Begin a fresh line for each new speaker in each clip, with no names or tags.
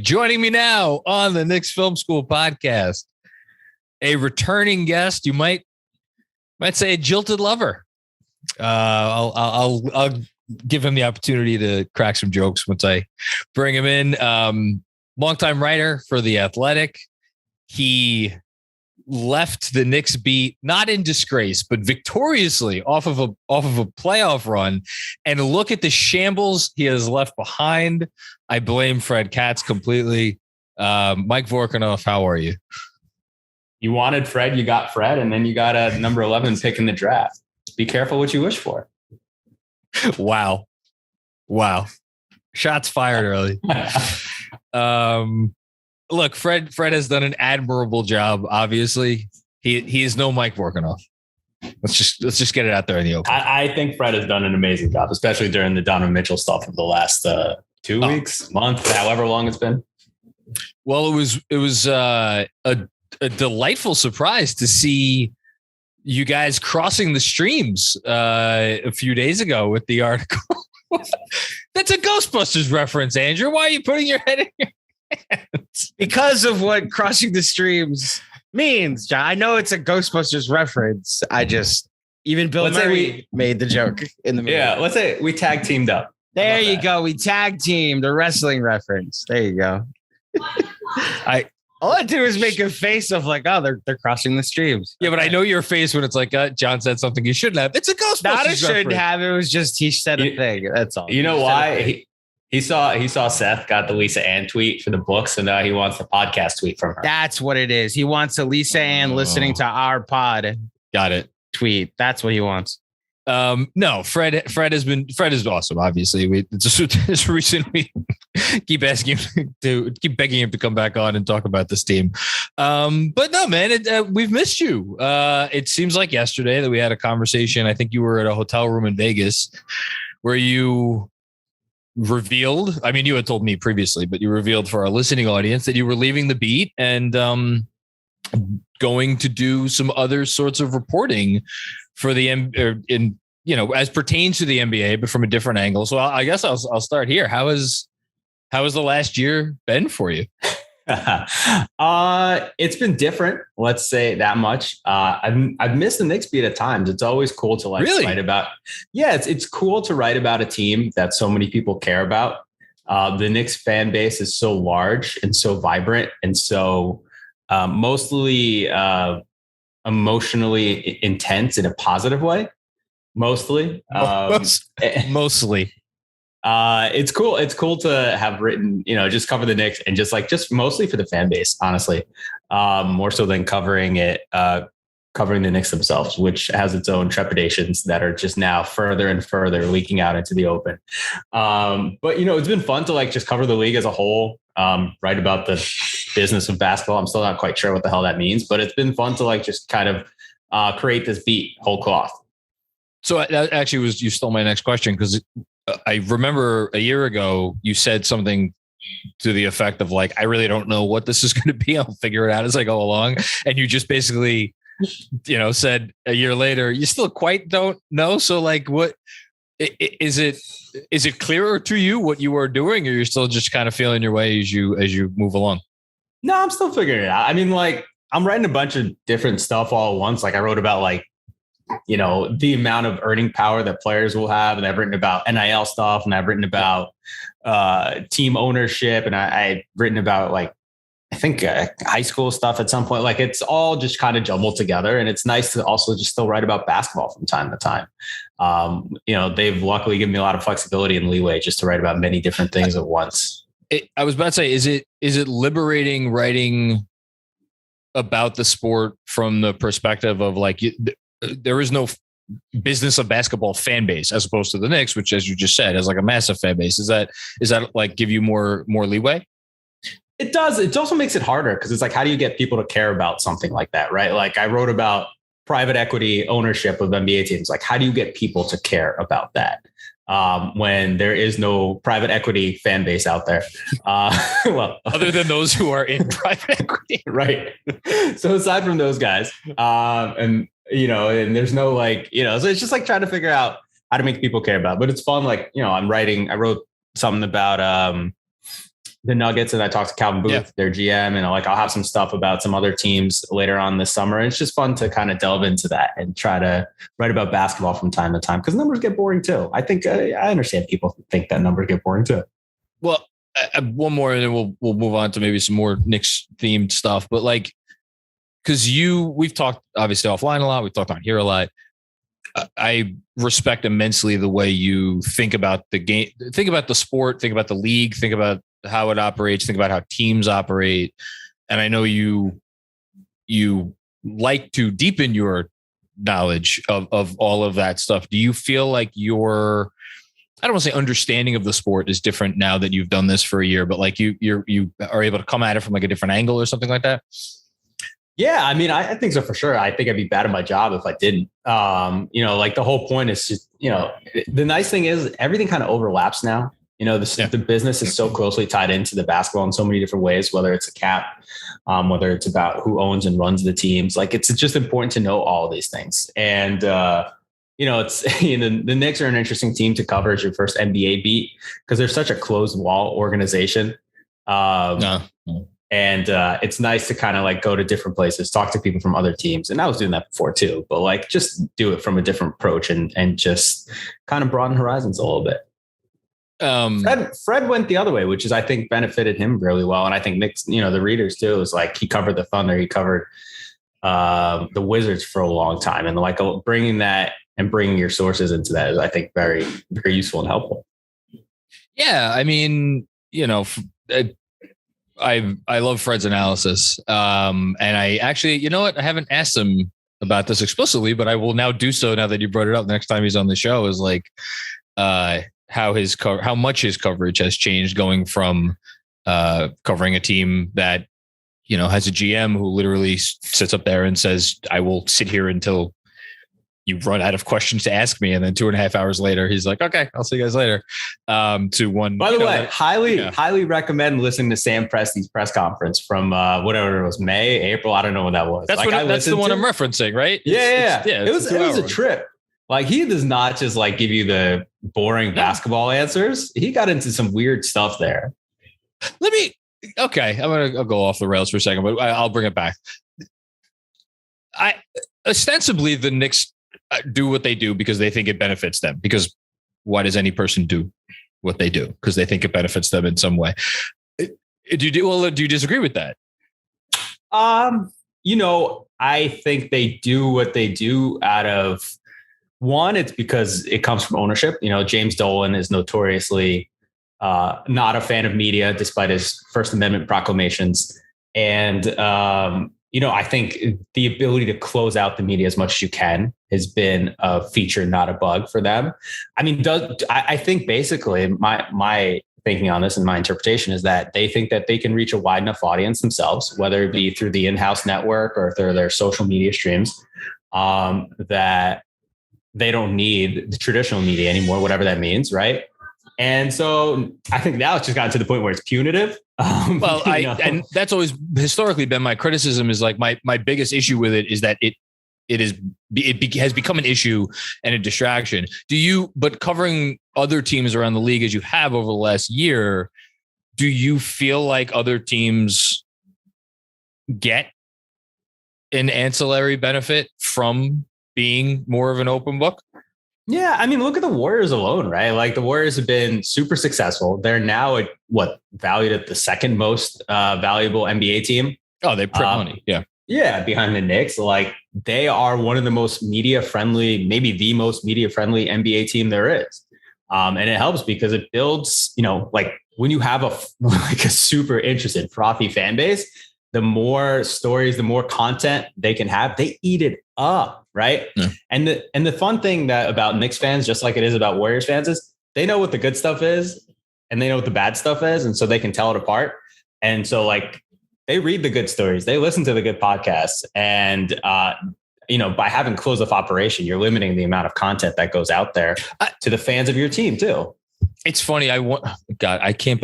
Joining me now on the Knicks Film School Podcast, a returning guest. You might say a jilted lover. I'll give him the opportunity to crack some jokes once I bring him in. Longtime writer for The Athletic. He left the Knicks beat not in disgrace, but victoriously off of a playoff run. And look at the shambles he has left behind. I blame Fred Katz completely. Mike Vorkunov, how are you?
You wanted Fred, you got Fred, and then you got a number 11 pick in the draft. Be careful what you wish for.
Wow. Shots fired early. Look, Fred has done an admirable job. Obviously, he is no Mike Vorkunov. Let's just get it out there in the open.
I think Fred has done an amazing job, especially during the Donovan Mitchell stuff of the last 2 weeks, month, however long it's been.
Well, it was a delightful surprise to see you guys crossing the streams a few days ago with the article. That's a Ghostbusters reference, Andrew. Why are you putting your head in your hands?
Because of what crossing the streams means, John. I know it's a Ghostbusters reference. Even Bill Murray made the joke in the movie.
Yeah, let's say we tag teamed up.
There you go. We tag teamed a wrestling reference. There you go. All I do is make a face of like, oh, they're crossing the streams.
Yeah, but I know your face when it's like, John said something he shouldn't have. It's a Ghostbusters
Not a
reference.
shouldn't have. It was just he said a thing. That's all.
You know why? He saw Seth got the Lisa Ann tweet for the book, so now he wants the podcast tweet from her.
That's what it is. He wants a Lisa Ann listening to our pod.
Got it.
Tweet. That's what he wants.
No, Fred is awesome. Obviously, it's recent. We keep begging him to come back on and talk about this team. But no, man, we've missed you. It seems like yesterday that we had a conversation. I think you were at a hotel room in Vegas where you revealed. I mean, you had told me previously, but you revealed for our listening audience that you were leaving the beat and going to do some other sorts of reporting for the as pertains to the NBA, but from a different angle. So I guess I'll start here. How has the last year been for you?
It's been different. Let's say that much. I've missed the Knicks beat at times. It's always cool to write about. Yeah, it's cool to write about a team that so many people care about. The Knicks fan base is so large and so vibrant and so mostly emotionally intense in a positive way. Mostly. It's cool. It's cool to have written, just cover the Knicks and just mostly for the fan base, honestly, more so than covering the Knicks themselves, which has its own trepidations that are just now further and further leaking out into the open. But it's been fun to just cover the league as a whole, write about the business of basketball. I'm still not quite sure what the hell that means, but it's been fun to just kind of create this beat whole cloth.
So that actually you stole my next question, because I remember a year ago you said something to the effect of I really don't know what this is going to be. I'll figure it out as I go along. And you just basically, said a year later, you still quite don't know. So what is it clearer to you what you are doing, or you're still just kind of feeling your way as you move along?
No, I'm still figuring it out. I mean, I'm writing a bunch of different stuff all at once. I wrote about the amount of earning power that players will have. And I've written about NIL stuff, and I've written about team ownership. And I've written about I think high school stuff at some point. It's all just kind of jumbled together. And it's nice to also just still write about basketball from time to time. They've luckily given me a lot of flexibility and leeway just to write about many different things at once.
I was about to say, is it liberating writing about the sport from the perspective of there is no business of basketball fan base as opposed to the Knicks, which, as you just said, has a massive fan base. Is that give you more leeway?
It does. It also makes it harder because it's how do you get people to care about something like that, right? I wrote about private equity ownership of NBA teams. How do you get people to care about that when there is no private equity fan base out there? Well,
other than those who are in private equity,
right? So aside from those guys, and there's no so it's just trying to figure out how to make people care about it. But it's fun. I wrote something about the Nuggets and I talked to Calvin Booth, their GM, and like I'll have some stuff about some other teams later on this summer. And it's just fun to kind of delve into that and try to write about basketball from time to time because numbers get boring too. I think I understand people think that numbers get boring too.
Well, one more and then we'll move on to maybe some more Knicks themed stuff. But like, because we've talked obviously offline a lot, we've talked on here a lot. I respect immensely the way you think about the game, think about the sport, think about the league, think about how it operates, think about how teams operate. And I know you like to deepen your knowledge of all of that stuff. Do you feel like your, I don't want to say understanding of the sport is different now that you've done this for a year, but like you are able to come at it from like a different angle or something like that?
Yeah, I mean, I think so for sure. I think I'd be bad at my job if I didn't. Like the whole point is just, the nice thing is everything kind of overlaps now. The business is so closely tied into the basketball in so many different ways, whether it's a cap, whether it's about who owns and runs the teams. Like it's just important to know all of these things. And, it's the Knicks are an interesting team to cover as your first NBA beat because they're such a closed wall organization. And it's nice to kind of like go to different places, talk to people from other teams. And I was doing that before too, but like just do it from a different approach and just kind of broaden horizons a little bit. Fred went the other way, which is I think benefited him really well. And I think Knicks, the readers too, is like he covered the Thunder, he covered the Wizards for a long time. And like bringing that and bringing your sources into that is I think very, very useful and helpful. Yeah.
I mean, I love Fred's analysis. And I actually, you know what? I haven't asked him about this explicitly, but I will now do so now that you brought it up. Next time he's on the show is like how much his coverage has changed going from covering a team that, has a GM who literally sits up there and says, I will sit here until you run out of questions to ask me. And then 2.5 hours later, he's like, okay, I'll see you guys later. To one.
By the way, highly recommend listening to Sam Presti's press conference from whatever it was, May, April. I don't know when that was.
That's the one I'm referencing, right?
Yeah. It was a trip. Like he does not just like give you the boring basketball answers. He got into some weird stuff there. I'll go off the rails for a second, but I'll bring it back. Ostensibly the Knicks do what they do because they think it benefits them. Because why does any person do what they do? Because they think it benefits them in some way. Do you disagree with that? I think they do what they do out of one, it's because it comes from ownership. James Dolan is notoriously not a fan of media, despite his First Amendment proclamations. And, I think the ability to close out the media as much as you can has been a feature, not a bug for them. I mean, I think basically my thinking on this and my interpretation is that they think that they can reach a wide enough audience themselves, whether it be through the in-house network or through their social media streams, that they don't need the traditional media anymore, whatever that means. Right. And so I think now it's just gotten to the point where it's punitive. And that's always historically been my criticism is like my biggest issue with it is that it has become an issue and a distraction. But covering other teams around the league as you have over the last year, do you feel like other teams get an ancillary benefit from being more of an open book? Yeah. I mean, look at the Warriors alone, right? Like the Warriors have been super successful. They're now valued at the second most valuable NBA team.
Oh, they print money. Yeah.
Yeah. Behind the Knicks. Like they are one of the most media friendly, maybe the most media friendly NBA team there is. And it helps because it builds, like when you have a super interested, frothy fan base, the more stories, the more content they can have, they eat it up. Right. Yeah. And the fun thing about Knicks fans, just like it is about Warriors fans, is they know what the good stuff is and they know what the bad stuff is. And so they can tell it apart. And so like they read the good stories, they listen to the good podcasts. And, by having closed off operation, you're limiting the amount of content that goes out there to the fans of your team too.
It's funny. I can't.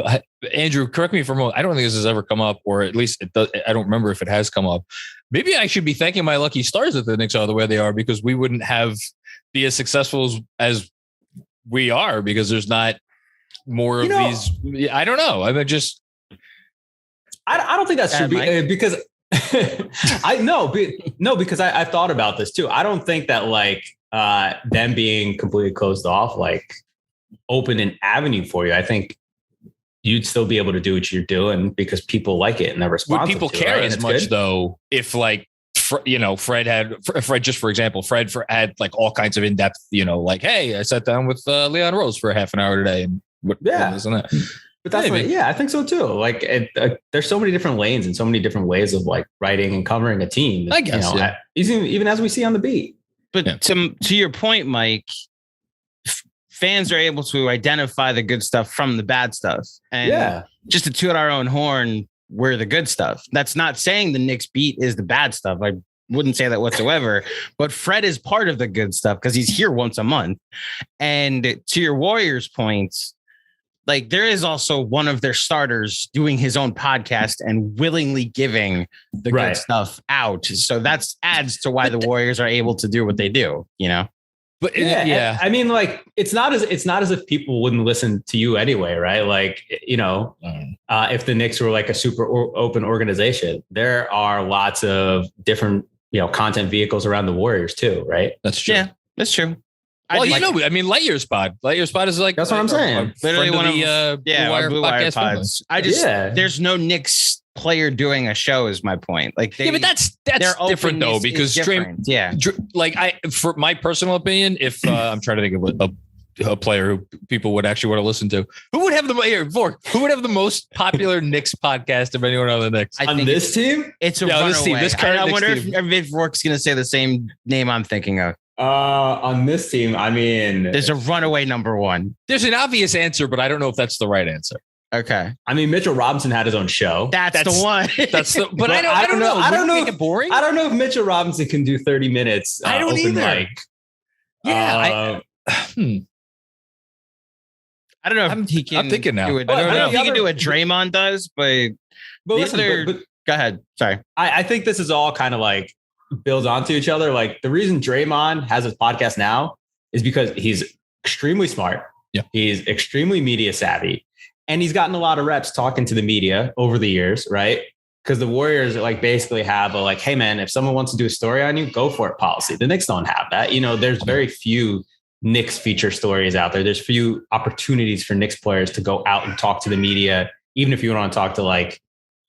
Andrew, correct me if I'm wrong. I don't think this has ever come up, or at least it does. I don't remember if it has come up. Maybe I should be thanking my lucky stars that the Knicks are the way they are because we wouldn't be as successful as we are because there's not more of these. I don't know. I mean, just
I don't think that should be because because I've thought about this too. I don't think that like them being completely closed off like opened an avenue for you. I think you'd still be able to do what you're doing because people like it and they're responsive.
Would people care as much though if like Fred had just for example, Fred had like all kinds of in-depth, like, hey, I sat down with Leon Rose for half an hour today and isn't it?
But that's I think so too. Like there's so many different lanes and so many different ways of like writing and covering a team.
I guess,
even as we see on the beat.
But to your point, Mike, fans are able to identify the good stuff from the bad stuff. And just to toot our own horn, we're the good stuff. That's not saying the Knicks beat is the bad stuff. I wouldn't say that whatsoever. But Fred is part of the good stuff because he's here once a month. And to your Warriors points, like there is also one of their starters doing his own podcast and willingly giving the good stuff out. So that's adds to why the Warriors are able to do what they do,
But
I mean, like it's not as if people wouldn't listen to you anyway, right? Like, if the Knicks were like a super open organization, there are lots of different, content vehicles around the Warriors too, right?
That's true.
Yeah, that's true.
Well, Lightyear Spot is like
that's what I'm saying.
Literally one of
the
Blue Wire pods. There's no Knicks player doing a show is my point. Like
but that's different though because for my personal opinion, if I'm trying to think of a player who people would actually want to listen to, who would have the most popular Knicks podcast of anyone on the Knicks
on this team?
It's a runaway. I wonder if Vork's going to say the same name I'm thinking of.
On this team, I mean,
there's a runaway number one.
There's an obvious answer, but I don't know if that's the right answer.
Okay.
I mean, Mitchell Robinson had his own show.
That's the one.
But I don't know.
I don't know.
Make it boring.
I don't know if Mitchell Robinson can do 30 minutes.
I don't
open
either.
Mic.
Yeah. I don't know if he can.
I'm thinking now.
I don't know if he can do what Draymond does, but listen, go ahead. Sorry.
I think this is all kind of like builds onto each other. Like the reason Draymond has his podcast now is because he's extremely smart.
Yeah.
He's extremely media savvy and he's gotten a lot of reps talking to the media over the years. Right. Because the Warriors like basically have a like, hey man, if someone wants to do a story on you, go for it policy. The Knicks don't have that. There's very few Knicks feature stories out there. There's few opportunities for Knicks players to go out and talk to the media. Even if you want to talk to like,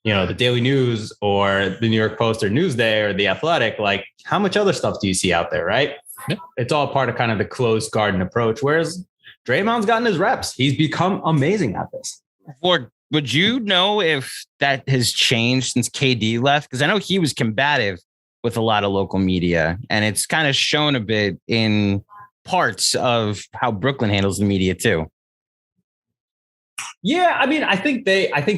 the Daily News or the New York Post or Newsday or the Athletic, like how much other stuff do you see out there? Right. Yeah. It's all part of kind of the closed garden approach. Whereas Draymond's gotten his reps. He's become amazing at this.
Would you know if that has changed since KD left? Because I know he was combative with a lot of local media and it's kind of shown a bit in parts of how Brooklyn handles the media too.
Yeah, I mean, I think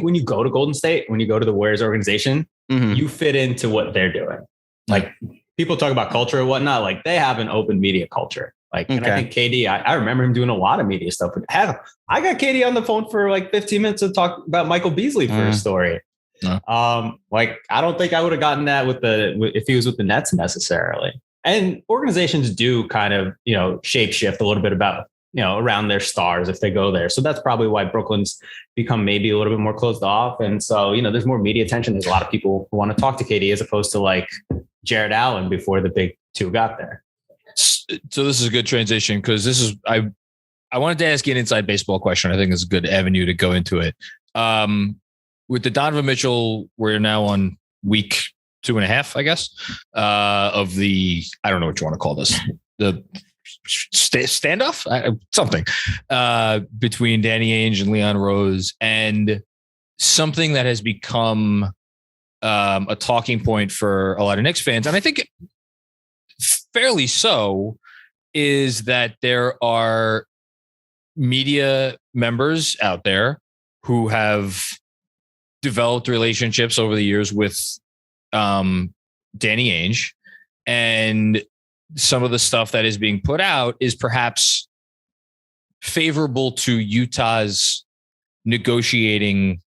when you go to Golden State, when you go to the Warriors organization, you fit into what they're doing. Like people talk about culture and whatnot, like they have an open media culture. Like, and I think KD, I remember him doing a lot of media stuff. I got KD on the phone for like 15 minutes to talk about Michael Beasley for a story. Like, I don't think I would have gotten that if he was with the Nets necessarily. And organizations do kind of, shape shift a little bit about, around their stars if they go there. So that's probably why Brooklyn's become maybe a little bit more closed off. And so, there's more media attention. There's a lot of people who want to talk to KD as opposed to like Jared Allen before the big two got there.
So this is a good transition because I wanted to ask you an inside baseball question. I think it's a good avenue to go into it. With the Donovan Mitchell, we're now on week 2.5, I guess, of the, I don't know what you want to call this, the standoff, something between Danny Ainge and Leon Rose, and something that has become a talking point for a lot of Knicks fans, and I think fairly so, is that there are media members out there who have developed relationships over the years with Danny Ainge, and some of the stuff that is being put out is perhaps favorable to Utah's negotiating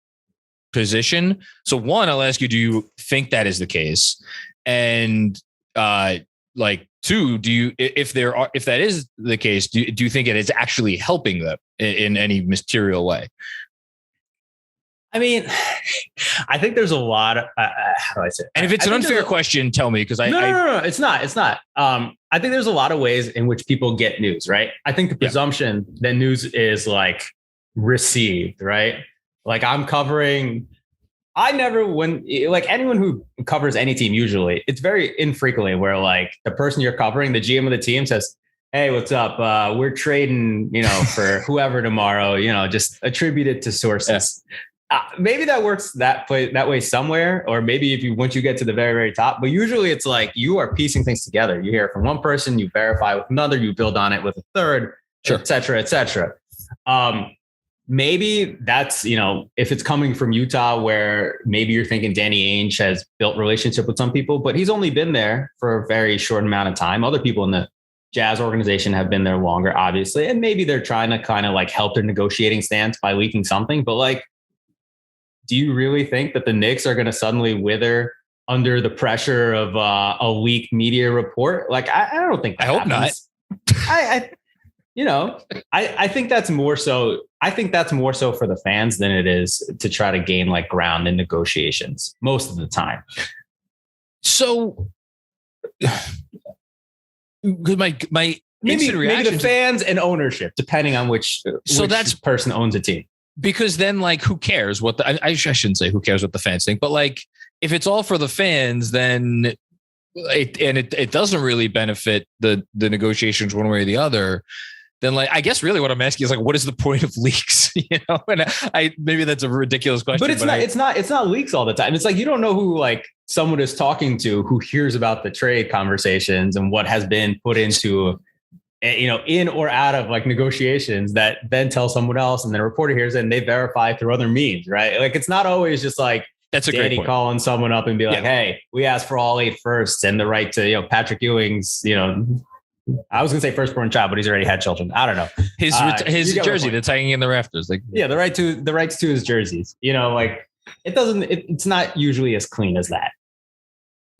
position. So one, I'll ask you, do you think that is the case? And two, if that is the case, do you think it is actually helping them in any material way?
I mean, I think there's a lot of, how do I say it?
And if it's an unfair question, tell me, because
No, it's not. It's not. I think there's a lot of ways in which people get news, right? I think the presumption that news is like received, right? Like when anyone who covers any team, usually it's very infrequently where like the person you're covering, the GM of the team says, "Hey, what's up? We're trading, for whoever tomorrow, just attribute it to sources." Yeah. Maybe that works that way somewhere, or maybe once you get to the very, very top, but usually it's like you are piecing things together. You hear from one person, you verify with another, you build on it with a third, et cetera, et cetera. Maybe that's, if it's coming from Utah, where maybe you're thinking Danny Ainge has built relationship with some people, but he's only been there for a very short amount of time. Other people in the Jazz organization have been there longer, obviously. And maybe they're trying to kind of like help their negotiating stance by leaking something, but like, do you really think that the Knicks are going to suddenly wither under the pressure of a leaked media report? Like, I don't think that happens. I hope not. I think that's more so. I think that's more so for the fans than it is to try to gain like ground in negotiations most of the time.
So, my
maybe the fans and ownership, depending on which person owns a team.
Because then, like, who cares what I shouldn't say who cares what the fans think, but like, if it's all for the fans, then it doesn't really benefit the negotiations one way or the other. Then, like, I guess really what I'm asking is like, what is the point of leaks? And maybe that's a ridiculous question,
but it's not leaks all the time. It's like you don't know who like someone is talking to who hears about the trade conversations and what has been put into in or out of like negotiations that then tell someone else, and then a reporter hears it and they verify through other means, right? Like it's not always just like
that's a
Danny
great point.
Calling someone up and be like, "Hey, we asked for all 8 firsts and the right to Patrick Ewing's I was gonna say firstborn child, but he's already had children. I don't know
his jersey that's hanging in the rafters, like
the rights to his jerseys. Like it's not usually as clean as that.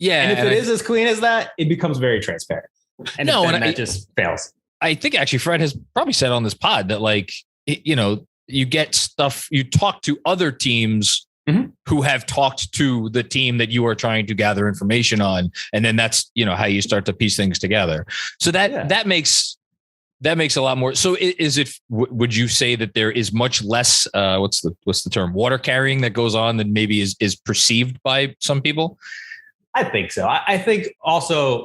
Yeah, and if it is as clean as that, it becomes very transparent. And that just fails.
I think actually Fred has probably said on this pod that like, you get stuff, you talk to other teams who have talked to the team that you are trying to gather information on. And then that's, how you start to piece things together. So that makes a lot more. So would you say that there is much less, what's the term, water carrying that goes on than maybe is perceived by some people?
I think so. I think also,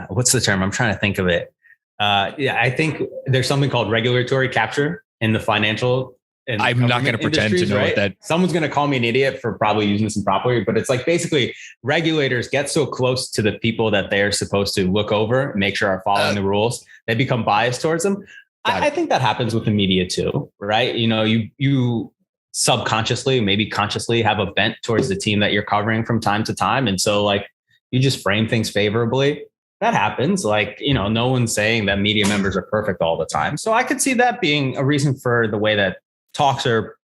what's the term? I'm trying to think of it. I think there's something called regulatory capture in the financial.
I'm not going to pretend to know what that.
Someone's going to call me an idiot for probably using this improperly, but it's like basically regulators get so close to the people that they're supposed to look over, make sure are following the rules. They become biased towards them. I think that happens with the media too, right? You subconsciously, maybe consciously have a bent towards the team that you're covering from time to time. And so like, you just frame things favorably. That happens. Like, no one's saying that media members are perfect all the time. So I could see that being a reason for the way that talks are,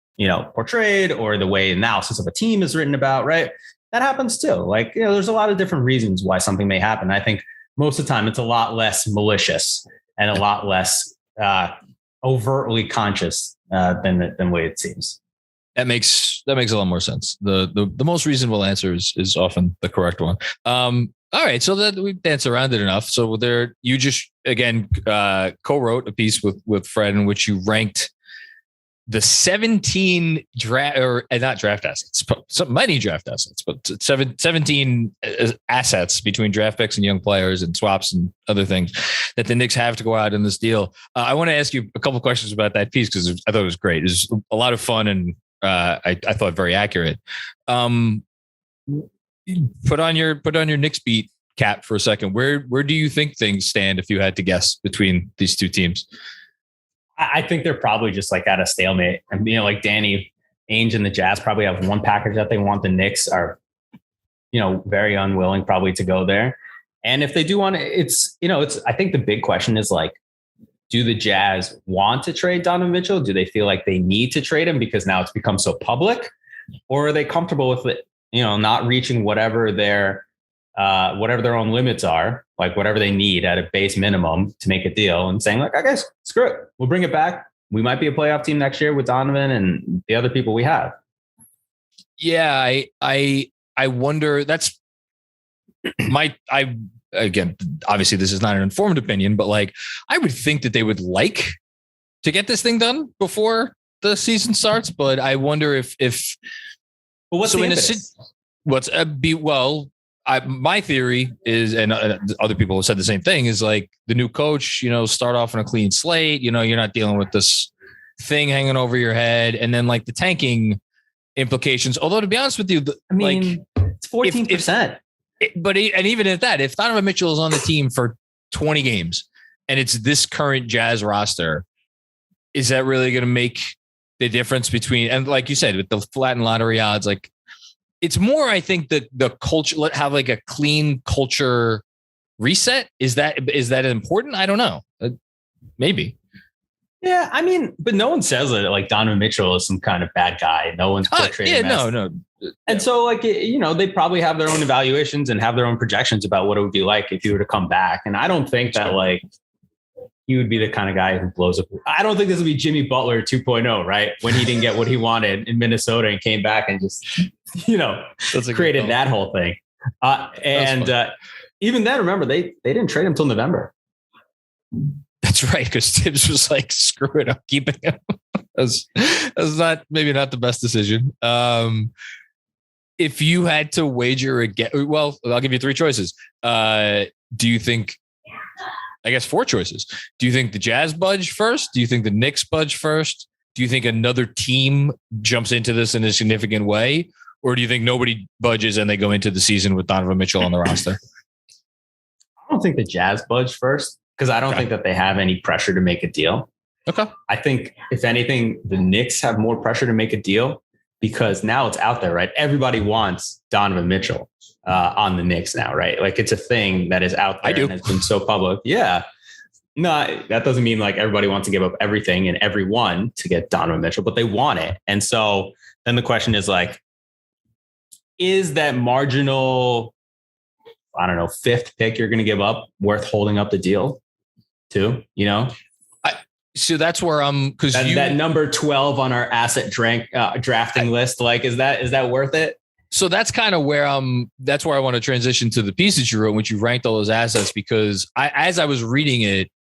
portrayed, or the way analysis of a team is written about, right? That happens too. Like, there's a lot of different reasons why something may happen. I think most of the time it's a lot less malicious and a lot less overtly conscious than the way it seems.
That makes a lot more sense. The most reasonable answer is often the correct one. All right, so that we danced around it enough. So you just again co-wrote a piece with Fred in which you ranked the 17 not draft assets, many draft assets, but 17 assets between draft picks and young players and swaps and other things that the Knicks have to go out in this deal. I want to ask you a couple of questions about that piece because I thought it was great. It was a lot of fun and I thought very accurate. Put on your Knicks beat cap for a second. Where do you think things stand if you had to guess between these two teams?
I think they're probably just like at a stalemate. And like Danny Ainge and the Jazz probably have one package that they want. The Knicks are, very unwilling probably to go there. And if they do want to, I think the big question is like, do the Jazz want to trade Donovan Mitchell? Do they feel like they need to trade him because now it's become so public, or are they comfortable with it? Not reaching whatever their own limits are, like whatever they need at a base minimum to make a deal, and saying like, I guess screw it, we'll bring it back. We might be a playoff team next year with Donovan and the other people we have.
Yeah, I wonder. That's again, obviously this is not an informed opinion, but like I would think that they would like to get this thing done before the season starts. But I wonder if
well, what's
so
the
in
impetus?
My theory is, and other people have said the same thing, is like the new coach, start off on a clean slate. You're not dealing with this thing hanging over your head, and then like the tanking implications. Although to be honest with you,
It's 14%.
But even at that, if Donovan Mitchell is on the team for 20 games and it's this current Jazz roster, is that really going to make the difference between, and like you said, with the flattened lottery odds, like it's more, I think that the culture, have like a clean culture reset. Is that important? I don't know. Maybe.
Yeah, I mean, but no one says that like Donovan Mitchell is some kind of bad guy. No one's portraying him as.
No.
And so like, they probably have their own evaluations and have their own projections about what it would be like if he were to come back. And I don't think that like he would be the kind of guy who blows up. I don't think this would be Jimmy Butler 2.0, right? When he didn't get what he wanted in Minnesota and came back and just, created that whole thing. Even then, remember, they didn't trade him till November.
That's right, because Tibbs was like, screw it, I'm keeping him. That's maybe not the best decision. If you had to wager again, well, I'll give you three choices. Do you think, I guess 4 choices. Do you think the Jazz budge first? Do you think the Knicks budge first? Do you think another team jumps into this in a significant way? Or do you think nobody budges and they go into the season with Donovan Mitchell on the roster?
I don't think the Jazz budge first, because I don't think that they have any pressure to make a deal.
Okay.
I think if anything, the Knicks have more pressure to make a deal because now it's out there, right? Everybody wants Donovan Mitchell on the Knicks now, right? Like it's a thing that is out there and has been so public. Yeah. No, that doesn't mean like everybody wants to give up everything and everyone to get Donovan Mitchell, but they want it. And so then the question is like, is that marginal, I don't know, 5th pick you're going to give up worth holding up the deal to,
So that's where I'm, because
that number 12 on our asset drafting list, like, is that worth it?
So that's kind of where that's where I want to transition to the piece that you wrote, which you ranked all those assets, because as I was reading it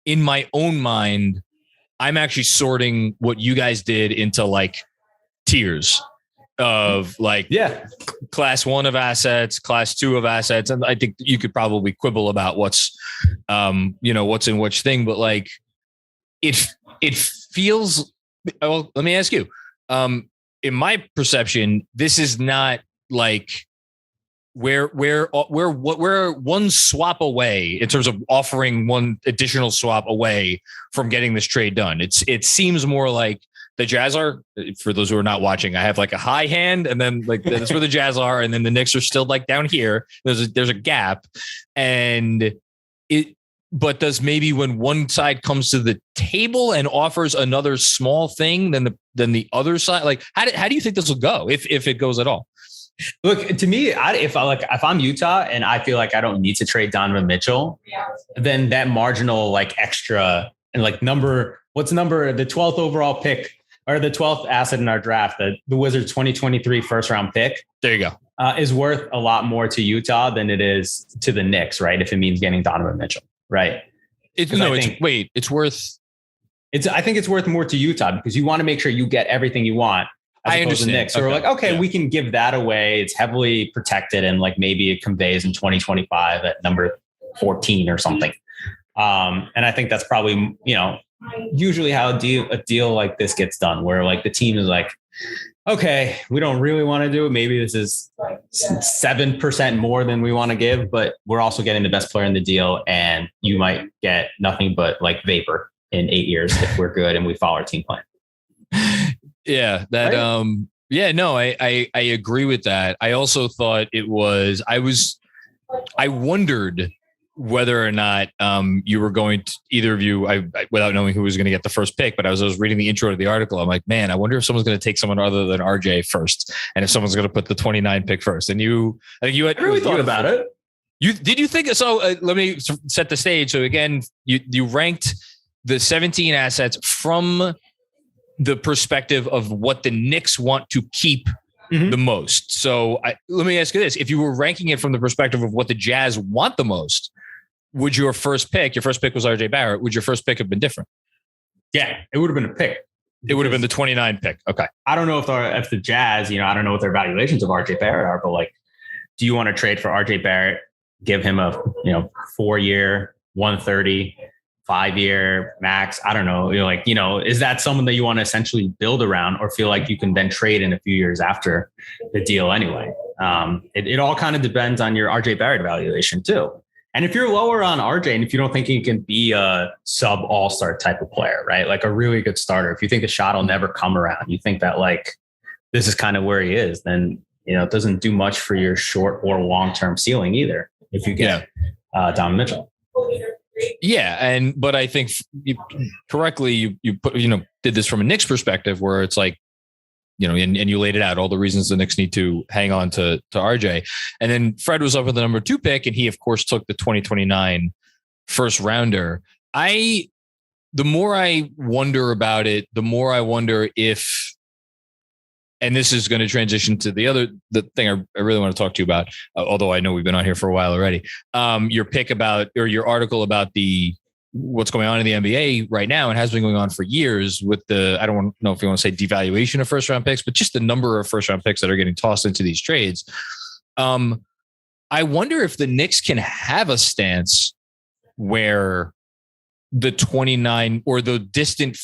in my own mind, I'm actually sorting what you guys did into like tiers of like, class 1 of assets, class 2 of assets. And I think you could probably quibble about what's in which thing, but like, it feels, well, let me ask you, in my perception, this is not like we're one swap away in terms of offering one additional swap away from getting this trade done. It seems more like the Jazz are, for those who are not watching, I have like a high hand and then like that's where the Jazz are. And then the Knicks are still like down here. There's a gap, but does maybe when one side comes to the table and offers another small thing than the other side, like how do you think this will go if it goes at all?
Look, to me, if I'm Utah and I feel like I don't need to trade Donovan Mitchell, then that marginal like extra and like the 12th overall pick or the 12th asset in our draft, the Wizards 2023 first round pick.
There you go.
Is worth a lot more to Utah than it is to the Knicks, right? If it means getting Donovan Mitchell. Right. I think it's worth more to Utah because you want to make sure you get everything you want. I understand. Knicks. So we're like, okay, we can give that away. It's heavily protected and like maybe it conveys in 2025 at number 14 or something. And I think that's probably, usually how a deal like this gets done, where like the team is like, okay, we don't really want to do it. Maybe this is 7% more than we want to give, but we're also getting the best player in the deal. And you might get nothing but like vapor in 8 years if we're good and we follow our team plan.
Yeah, that, right? I agree with that. I also thought I wondered whether or not you were going to, either of you, without knowing who was going to get the first pick, but as I was reading the intro to the article, I'm like, man, I wonder if someone's going to take someone other than RJ first, and if someone's going to put the 29 pick first. And I think you had
really thought about it.
Did you think so? Let me set the stage. So again, you ranked the 17 assets from the perspective of what the Knicks want to keep the most. So let me ask you this. If you were ranking it from the perspective of what the Jazz want the most, would your first pick was RJ Barrett, would your first pick have been different?
Yeah, it would have been a pick.
It would have been the 29 pick. Okay.
I don't know if the Jazz, I don't know what their valuations of RJ Barrett are, but like, do you want to trade for RJ Barrett, give him a 4-year, 130, 5-year max? I don't know. Is that someone that you want to essentially build around, or feel like you can then trade in a few years after the deal anyway? It all kind of depends on your RJ Barrett evaluation too. And if you're lower on RJ, and if you don't think he can be a sub all-star type of player, right? Like a really good starter, if you think a shot will never come around, you think that like, this is kind of where he is, then, it doesn't do much for your short or long-term ceiling either. If you get Donovan Mitchell.
Yeah. But I think correctly, you put, did this from a Knicks perspective where it's like, and you laid it out, all the reasons the Knicks need to hang on to RJ. And then Fred was up with the number 2 pick, and he, of course, took the 2029 first rounder. The more I wonder about it, the more I wonder if, and this is going to transition to the thing I really want to talk to you about, although I know we've been on here for a while already, your pick about, or your article about what's going on in the NBA right now, and has been going on for years with I don't know if you want to say devaluation of first round picks, but just the number of first round picks that are getting tossed into these trades. I wonder if the Knicks can have a stance where the 29 or the distant,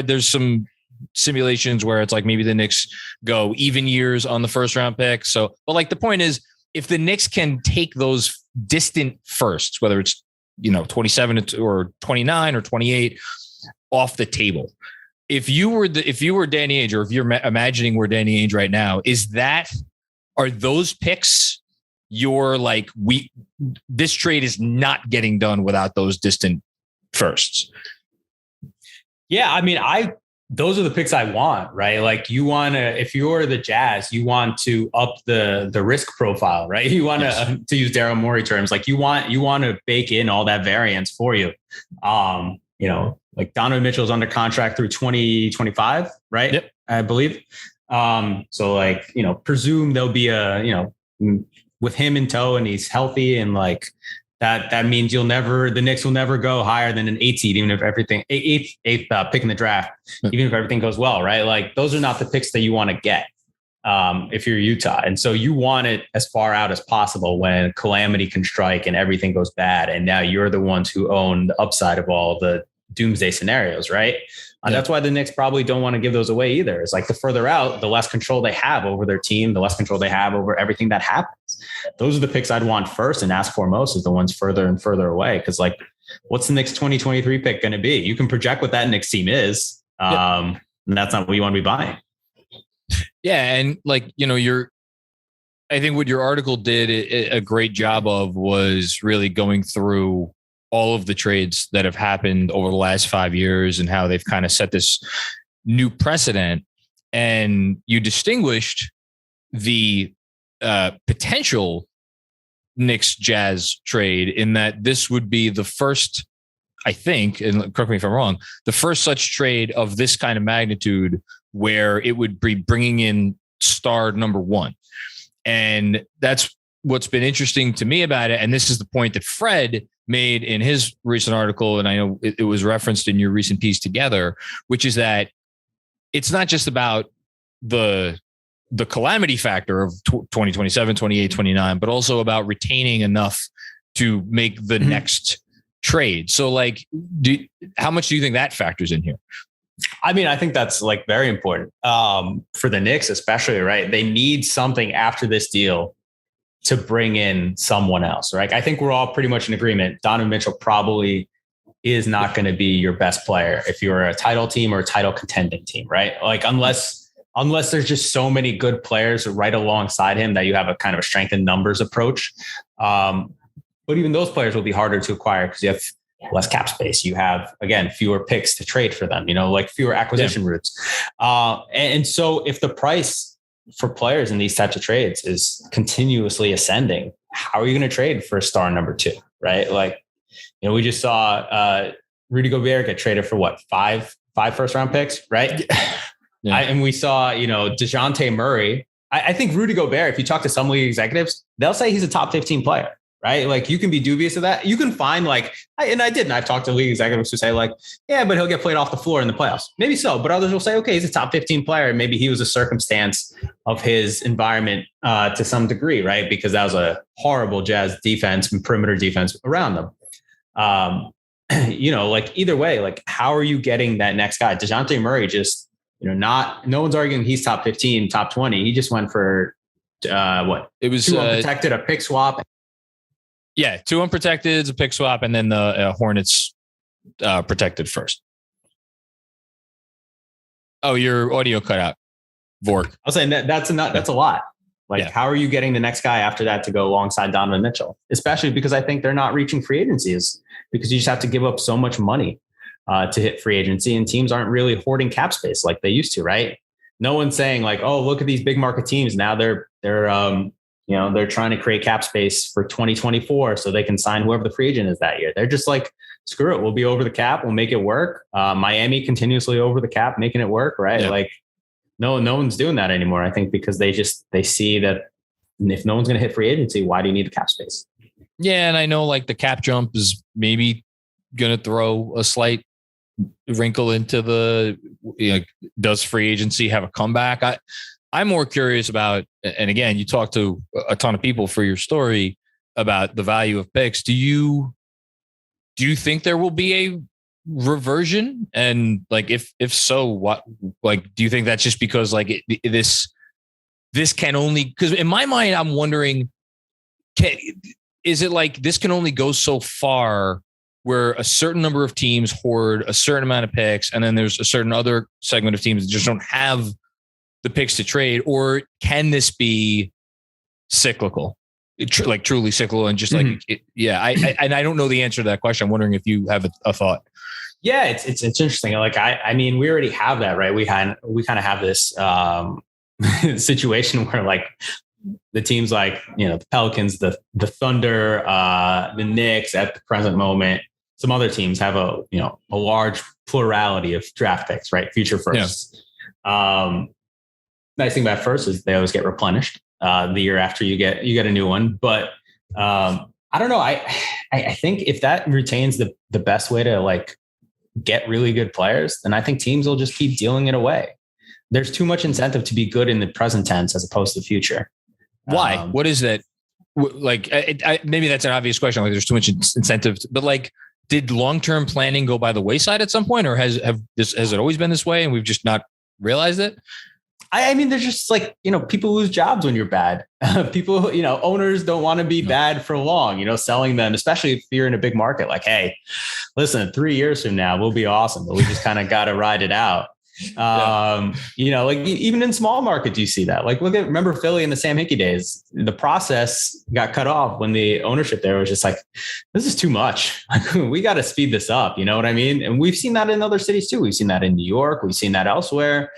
there's some simulations where it's like maybe the Knicks go even years on the first round pick. So, but like the point is, if the Knicks can take those distant firsts, whether it's 27 or 29 or 28 off the table. If you were Danny Ainge, or if you're imagining we're Danny Ainge right now, are those picks you're like, this trade is not getting done without those distant firsts?
Yeah. I mean, those are the picks I want, right? Like if you're the Jazz, you want to up the risk profile, right? You want to use Daryl Morey terms, like you want to bake in all that variance for you. Like Donovan Mitchell's under contract through 2025, right? Yep. I believe. So like, presume there'll be with him in tow and he's healthy, and like, that means the Knicks will never go higher than an 8 seed, even if everything eighth pick in the draft, even if everything goes well, right? Like those are not the picks that you want to get if you're Utah. And so you want it as far out as possible when calamity can strike and everything goes bad. And now you're the ones who own the upside of all the doomsday scenarios, right? That's why the Knicks probably don't want to give those away either. It's like the further out, the less control they have over their team, the less control they have over everything that happens. Those are the picks I'd want first and ask for most, is the ones further and further away. Because like, what's the Knicks 2023 pick going to be? You can project what that Knicks team is. And that's not what you want to be buying.
Yeah. And like, I think what your article did a great job of was really going through all of the trades that have happened over the last 5 years and how they've kind of set this new precedent. And you distinguished the potential Knicks Jazz trade in that this would be the first, I think, and correct me if I'm wrong, the first such trade of this kind of magnitude where it would be bringing in star number 1. And that's what's been interesting to me about it. And this is the point that Fred made in his recent article, and I know it was referenced in your recent piece together, which is that it's not just about the calamity factor of 2027, 28, 29, but also about retaining enough to make the next trade. So like, how much do you think that factors in here?
I mean, I think that's like very important for the Knicks, especially, right? They need something after this deal to bring in someone else, right? I think we're all pretty much in agreement. Donovan Mitchell probably is not going to be your best player if you're a title team or a title contending team, right? Like unless there's just so many good players right alongside him that you have a kind of a strength in numbers approach. But even those players will be harder to acquire because you have less cap space. You have, again, fewer picks to trade for them, like fewer acquisition routes. And so if the price for players in these types of trades is continuously ascending, how are you going to trade for star number 2, right? Like, we just saw Rudy Gobert get traded for what, five first round picks, right?
Yeah.
And we saw, DeJounte Murray. I think Rudy Gobert, if you talk to some league executives, they'll say he's a top 15 player, right? Like you can be dubious of that. You can find I've talked to league executives who say yeah, but he'll get played off the floor in the playoffs. Maybe so, but others will say, okay, he's a top 15 player. Maybe he was a circumstance of his environment to some degree, right? Because that was a horrible Jazz defense and perimeter defense around them. Either way, how are you getting that next guy? DeJounte Murray just, no one's arguing he's top 15, top 20. He just went for what? It was 2 unprotected, a pick swap.
Yeah, 2 unprotected, a pick swap, and then the Hornets protected first. Oh, your audio cut out. Vork.
I was saying that's a lot. How are you getting the next guy after that to go alongside Donovan Mitchell? Especially because I think they're not reaching free agencies because you just have to give up so much money to hit free agency, and teams aren't really hoarding cap space like they used to, right? No one's saying oh, look at these big market teams. Now they're trying to create cap space for 2024 so they can sign whoever the free agent is that year. They're just screw it. We'll be over the cap. We'll make it work. Miami continuously over the cap, making it work, right?
Yeah.
No one's doing that anymore. I think because they see that if no one's going to hit free agency, why do you need the cap space?
Yeah. And I know the cap jump is maybe going to throw a slight wrinkle into does free agency have a comeback? I'm more curious about, and again, you talk to a ton of people for your story about the value of picks. Do you think there will be a reversion? And if so, what, do you think that's just because this can only, because in my mind, I'm wondering, is it this can only go so far where a certain number of teams hoard a certain amount of picks, and then there's a certain other segment of teams that just don't have the picks to trade? Or can this be cyclical, truly cyclical, and just I don't know the answer to that question. I'm wondering if you have a thought.
Yeah, it's interesting. I mean, we already have that, right? We kind of have this situation where the teams the Pelicans, the Thunder, the Knicks at the present moment, some other teams have a large plurality of draft picks, right? Future firsts. Yeah. Nice thing about first is they always get replenished the year after you get a new one. But I don't know. I think if that retains the best way to get really good players, then I think teams will just keep dealing it away. There's too much incentive to be good in the present tense as opposed to the future.
Why? What is that? Maybe that's an obvious question. There's too much incentive, but did long-term planning go by the wayside at some point, or has it always been this way and we've just not realized it?
I mean, there's just people lose jobs when you're bad. People, owners don't want to be bad for long, selling them, especially if you're in a big market. Hey, listen, 3 years from now, we'll be awesome, but we just kind of got to ride it out. Even in small markets, you see that. Remember Philly in the Sam Hinkie days, the process got cut off when the ownership there was just this is too much. We got to speed this up. You know what I mean? And we've seen that in other cities too. We've seen that in New York. We've seen that elsewhere.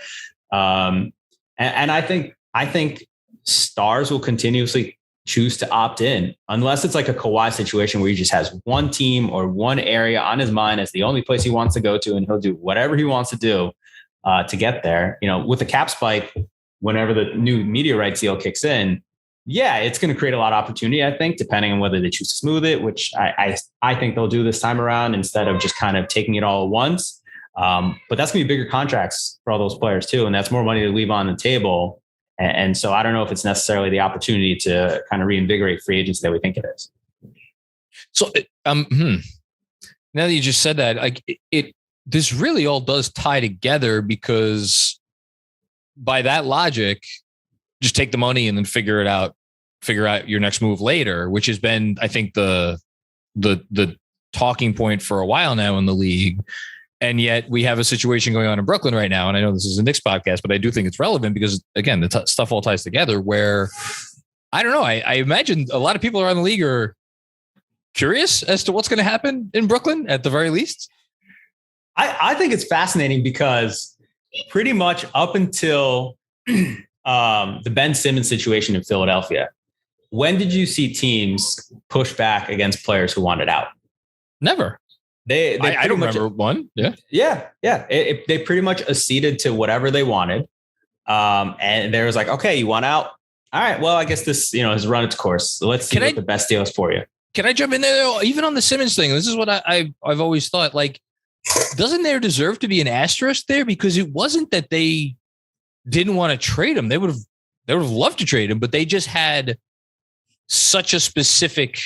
And I think stars will continuously choose to opt in unless it's a Kawhi situation where he just has one team or one area on his mind as the only place he wants to go to, and he'll do whatever he wants to do to get there. With the cap spike, whenever the new media rights deal kicks in, yeah, it's going to create a lot of opportunity, I think, depending on whether they choose to smooth it, which I think they'll do this time around instead of just kind of taking it all at once. But that's going to be bigger contracts for all those players too. And that's more money to leave on the table. And so I don't know if it's necessarily the opportunity to kind of reinvigorate free agency that we think it is.
So, now that you just said that, this really all does tie together, because by that logic, just take the money and then figure out your next move later, which has been, I think, the talking point for a while now in the league. And yet we have a situation going on in Brooklyn right now. And I know this is a Knicks podcast, but I do think it's relevant because, again, the stuff all ties together where, I don't know, I imagine a lot of people around the league are curious as to what's going to happen in Brooklyn at the very least.
I think it's fascinating because pretty much up until the Ben Simmons situation in Philadelphia, when did you see teams push back against players who wanted out?
Never. I don't remember one.
Yeah. They pretty much acceded to whatever they wanted. And there was like, okay, you want out? All right. Well, I guess this, has run its course. So let's see what the best deal is for you.
Can I jump in there though? Even on the Simmons thing, this is what I've always thought, like, doesn't there deserve to be an asterisk there? Because it wasn't that they didn't want to trade him. They would have loved to trade him, but they just had such a specific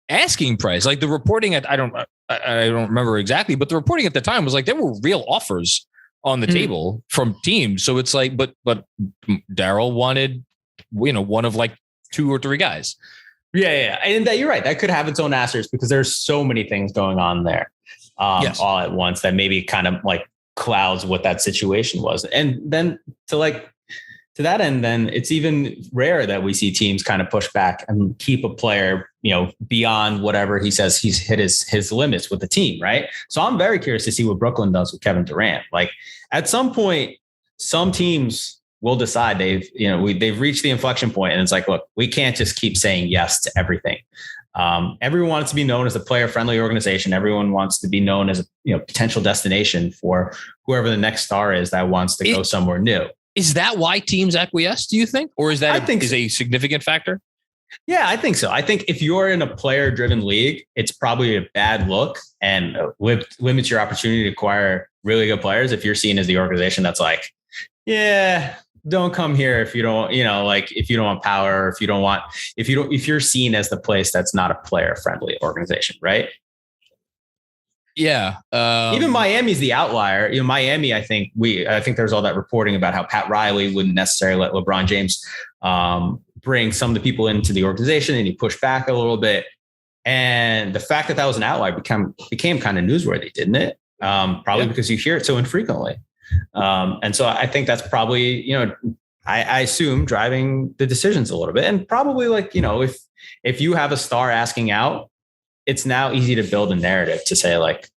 asking price. Like the reporting I don't remember exactly, but the reporting at the time was like there were real offers on the table from teams. So it's like, but Daryl wanted, one of like 2 or 3 guys.
Yeah. And you're right. That could have its own asterisk because there's so many things going on there all at once that maybe kind of like clouds what that situation was. And then to that end, then it's even rare that we see teams kind of push back and keep a player, beyond whatever he says he's hit his limits with the team. Right. So I'm very curious to see what Brooklyn does with Kevin Durant. Like at some point, some teams will decide they've reached the inflection point and it's like, look, we can't just keep saying yes to everything. Everyone wants to be known as a player friendly organization. Everyone wants to be known as a potential destination for whoever the next star is that wants to go somewhere new.
Is that why teams acquiesce, do you think? Or is that a significant factor?
Yeah, I think so. I think if you're in a player-driven league, it's probably a bad look and limits your opportunity to acquire really good players if you're seen as the organization that's like, yeah, don't come here if you don't, if you don't want power, if you're seen as the place that's not a player-friendly organization, right?
Yeah.
Even Miami's the outlier. Miami, I think there's all that reporting about how Pat Riley wouldn't necessarily let LeBron James bring some of the people into the organization and he pushed back a little bit. And the fact that was an outlier became kind of newsworthy, didn't it? Probably because you hear it so infrequently. And so I think that's probably, I assume driving the decisions a little bit. And probably if you have a star asking out, it's now easy to build a narrative to say like,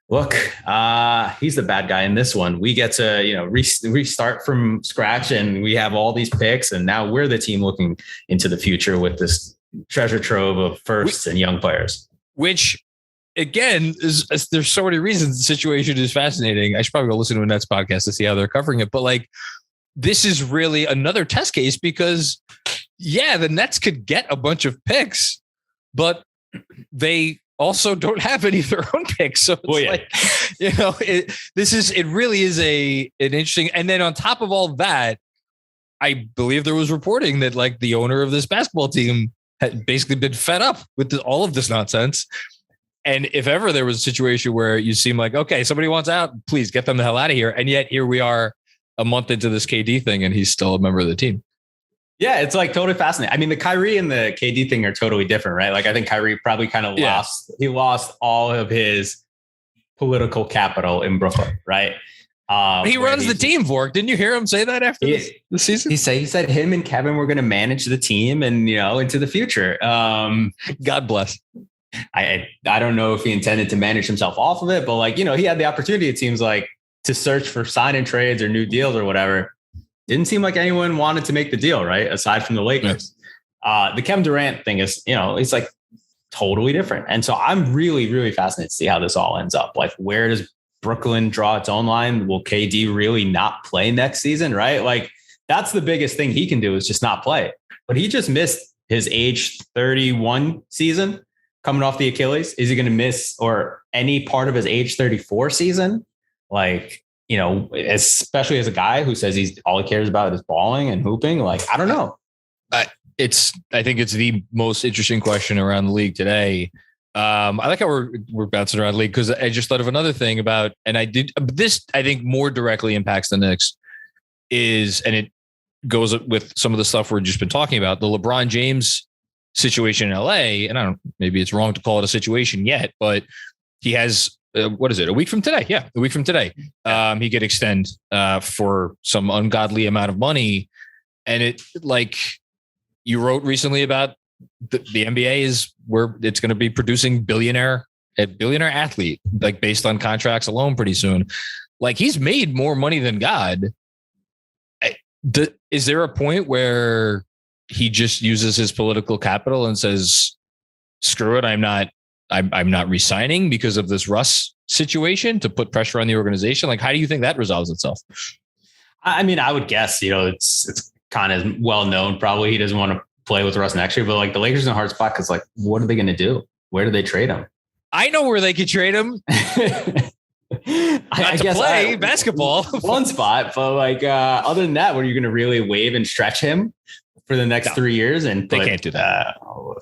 look, he's the bad guy in this one. We get to, restart from scratch and we have all these picks. And now we're the team looking into the future with this treasure trove of firsts and young players.
Which again, there's so many reasons the situation is fascinating. I should probably go listen to a Nets podcast to see how they're covering it. But like, this is really another test case because the Nets could get a bunch of picks, but they also don't have any of their own picks. So it's it really is an interesting. And then on top of all that, I believe there was reporting that like the owner of this basketball team had basically been fed up with all of this nonsense. And if ever there was a situation where you seem like, okay, somebody wants out, please get them the hell out of here. And yet here we are a month into this KD thing and he's still a member of the team.
Yeah, it's like totally fascinating. I mean, the Kyrie and the KD thing are totally different, right? Like I think Kyrie probably kind of lost all of his political capital in Brooklyn, right?
He runs the team, Vork. Didn't you hear him say that after the season?
He said him and Kevin were going to manage the team and, into the future.
God bless.
I don't know if he intended to manage himself off of it, but like, he had the opportunity, it seems like, to search for sign and trades or new deals or whatever. Didn't seem like anyone wanted to make the deal, right? Aside from the Lakers. The Kevin Durant thing is, it's like totally different. And so I'm really, really fascinated to see how this all ends up. Like, where does Brooklyn draw its own line? Will KD really not play next season, right? Like, that's the biggest thing he can do is just not play. But he just missed his age 31 season coming off the Achilles. Is he going to miss or any part of his age 34 season? Like, especially as a guy who says all he cares about is balling and hooping. Like, I don't know.
I think it's the most interesting question around the league today. I like how we're bouncing around the league because I just thought of another thing about, and I think more directly impacts the Knicks and it goes with some of the stuff we've just been talking about, the LeBron James situation in LA. And maybe it's wrong to call it a situation yet, but he has, what is it? A week from today? Yeah. A week from today. He could extend for some ungodly amount of money. And it, like you wrote recently about the NBA is where it's going to be producing billionaire athlete, like based on contracts alone pretty soon. Like he's made more money than God. Is there a point where he just uses his political capital and says, screw it, I'm not I'm not resigning because of this Russ situation to put pressure on the organization? Like, how do you think that resolves itself?
I mean, I would guess, it's kind of well known. Probably he doesn't want to play with Russ next year, but like the Lakers in a hard spot because like, what are they going to do? Where do they trade him?
I know where they could trade him. I guess play basketball.
One spot, but like other than that, were you going to really waive and stretch him for the next 3 years? And
they can't do that.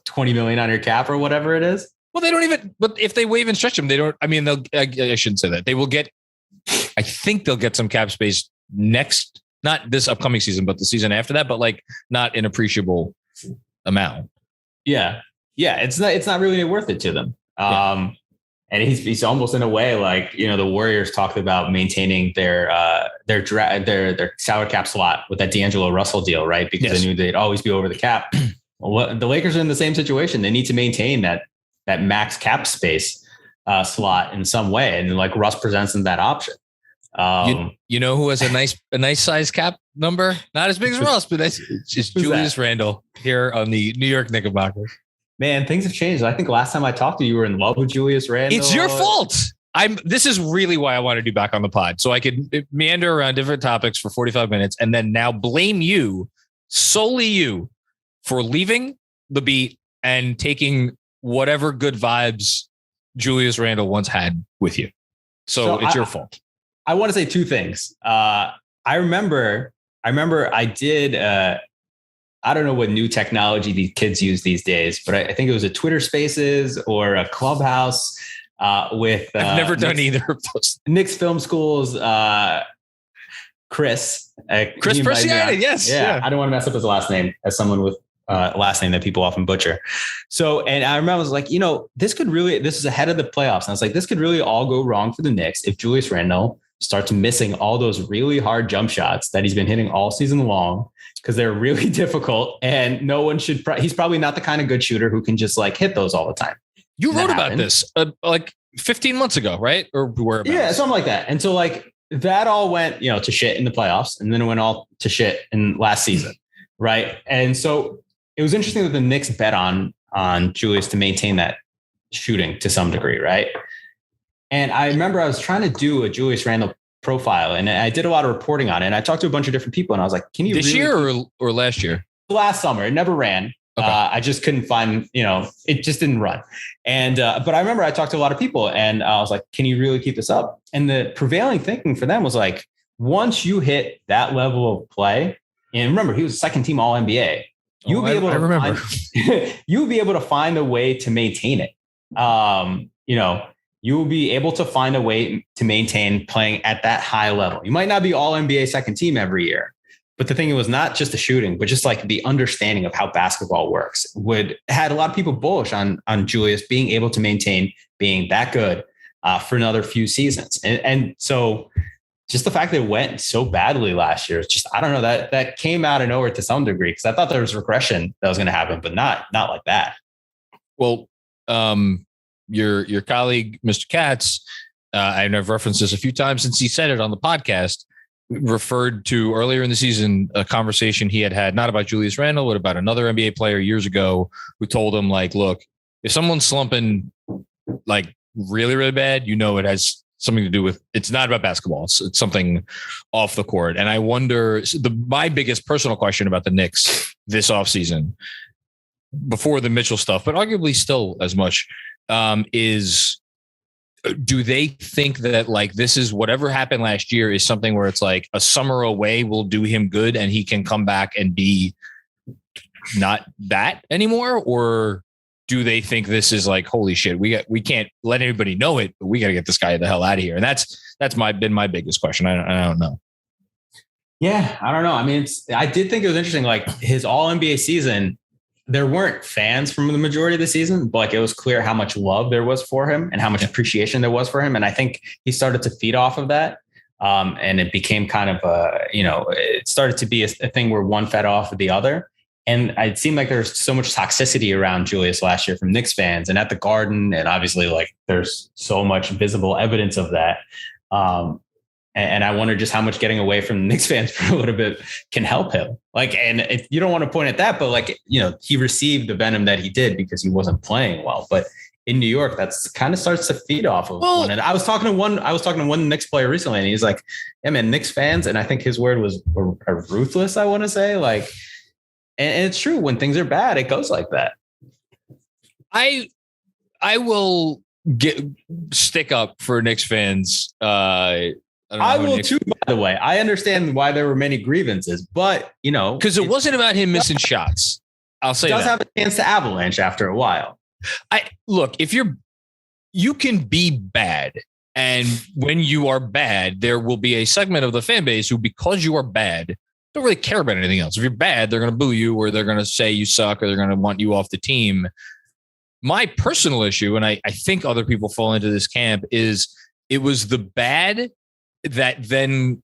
$20 million on your cap or whatever it is.
Well, they don't even. But if they waive and stretch him, they don't. I mean, they'll. I shouldn't say that. They will get. I think they'll get some cap space next, not this upcoming season, but the season after that. But like not an appreciable amount.
Yeah. It's not really worth it to them. And he's almost in a way like, the Warriors talked about maintaining their salary cap slot with that D'Angelo Russell deal, right? Because they knew they'd always be over the cap. Well, the Lakers are in the same situation. They need to maintain that max cap space slot in some way. And like Russ presents them that option.
You know who has a nice size cap number? Not as big as Russ, but it's Julius Randle here on the New York Knickerbockers.
Man, things have changed. I think last time I talked to you, you were in love with Julius Randle.
It's your fault. This is really why I wanted you back on the pod. So I could meander around different topics for 45 minutes and then now blame you, solely you, for leaving the beat and taking whatever good vibes Julius Randle once had with you. So it's your fault.
I want to say two things. I remember I did, I don't know what new technology these kids use these days, but I think it was a Twitter Spaces or a Clubhouse with.
I've never done either of those.
Knicks Film School's Chris.
Chris Preciado, yes.
Yeah, I don't want to mess up his last name as someone with a last name that people often butcher. So, and I remember I was like, this is ahead of the playoffs. And I was like, this could really all go wrong for the Knicks if Julius Randle starts missing all those really hard jump shots that he's been hitting all season long because they're really difficult and no one should. He's probably not the kind of good shooter who can just like hit those all the time.
You wrote about this like 15 months ago, right? Or whereabouts?
Yeah, something like that. And so like that all went, to shit in the playoffs and then it went all to shit in last season. Right. And so it was interesting that the Knicks bet on Julius to maintain that shooting to some degree. Right. And I remember I was trying to do a Julius Randle profile and I did a lot of reporting on it. And I talked to a bunch of different people and I was like, can you
this year or last year?
Last summer, it never ran. Okay. I just couldn't find, it just didn't run. And, but I remember I talked to a lot of people and I was like, can you really keep this up? And the prevailing thinking for them was like, once you hit that level of play, and remember, he was second team all NBA. You'll be able to find a way to maintain it. You will be able to find a way to maintain playing at that high level. You might not be all NBA second team every year, but the thing was not just the shooting, but just like the understanding of how basketball works had a lot of people bullish on Julius being able to maintain being that good for another few seasons. And so just the fact that it went so badly last year is just, I don't know, that came out of nowhere to some degree. Cause I thought there was regression that was going to happen, but not like that.
Well, your colleague, Mr. Katz, I've referenced this a few times since he said it on the podcast, referred to earlier in the season, a conversation he had not about Julius Randle, but about another NBA player years ago who told him like, look, if someone's slumping like really, really bad, it has something to do with, it's not about basketball. It's something off the court. And I wonder, my biggest personal question about the Knicks this offseason, before the Mitchell stuff, but arguably still as much, is do they think that like this is whatever happened last year is something where it's like a summer away will do him good and he can come back and be not that anymore? Or do they think this is like, holy shit, we can't let anybody know it, but we got to get this guy the hell out of here? And that's been my biggest question. I don't know.
Yeah, I don't know. I mean, I did think it was interesting. Like his all NBA season, there weren't fans from the majority of the season, but like it was clear how much love there was for him and how much appreciation there was for him. And I think he started to feed off of that. And it became kind of it started to be a thing where one fed off of the other. And it seemed like there's so much toxicity around Julius last year from Knicks fans and at the Garden. And obviously like there's so much visible evidence of that. And I wonder just how much getting away from Knicks fans for a little bit can help him. Like, and if you don't want to point at that, but like, he received the venom that he did because he wasn't playing well. But in New York, that's kind of starts to feed off of one. And I was talking to one Knicks player recently, and he's like, yeah, man, Knicks fans. And I think his word was are ruthless. I want to say, like, and it's true. When things are bad, it goes like that.
I will stick up for Knicks fans. I
will too, by the way. I understand why there were many grievances, but
because it wasn't about him missing shots. I'll say
does have a chance to avalanche after a while.
Look, if you can be bad, and when you are bad, there will be a segment of the fan base who, because you are bad, don't really care about anything else. If you're bad, they're going to boo you, or they're going to say you suck, or they're going to want you off the team. My personal issue, and I think other people fall into this camp, is it was the bad that then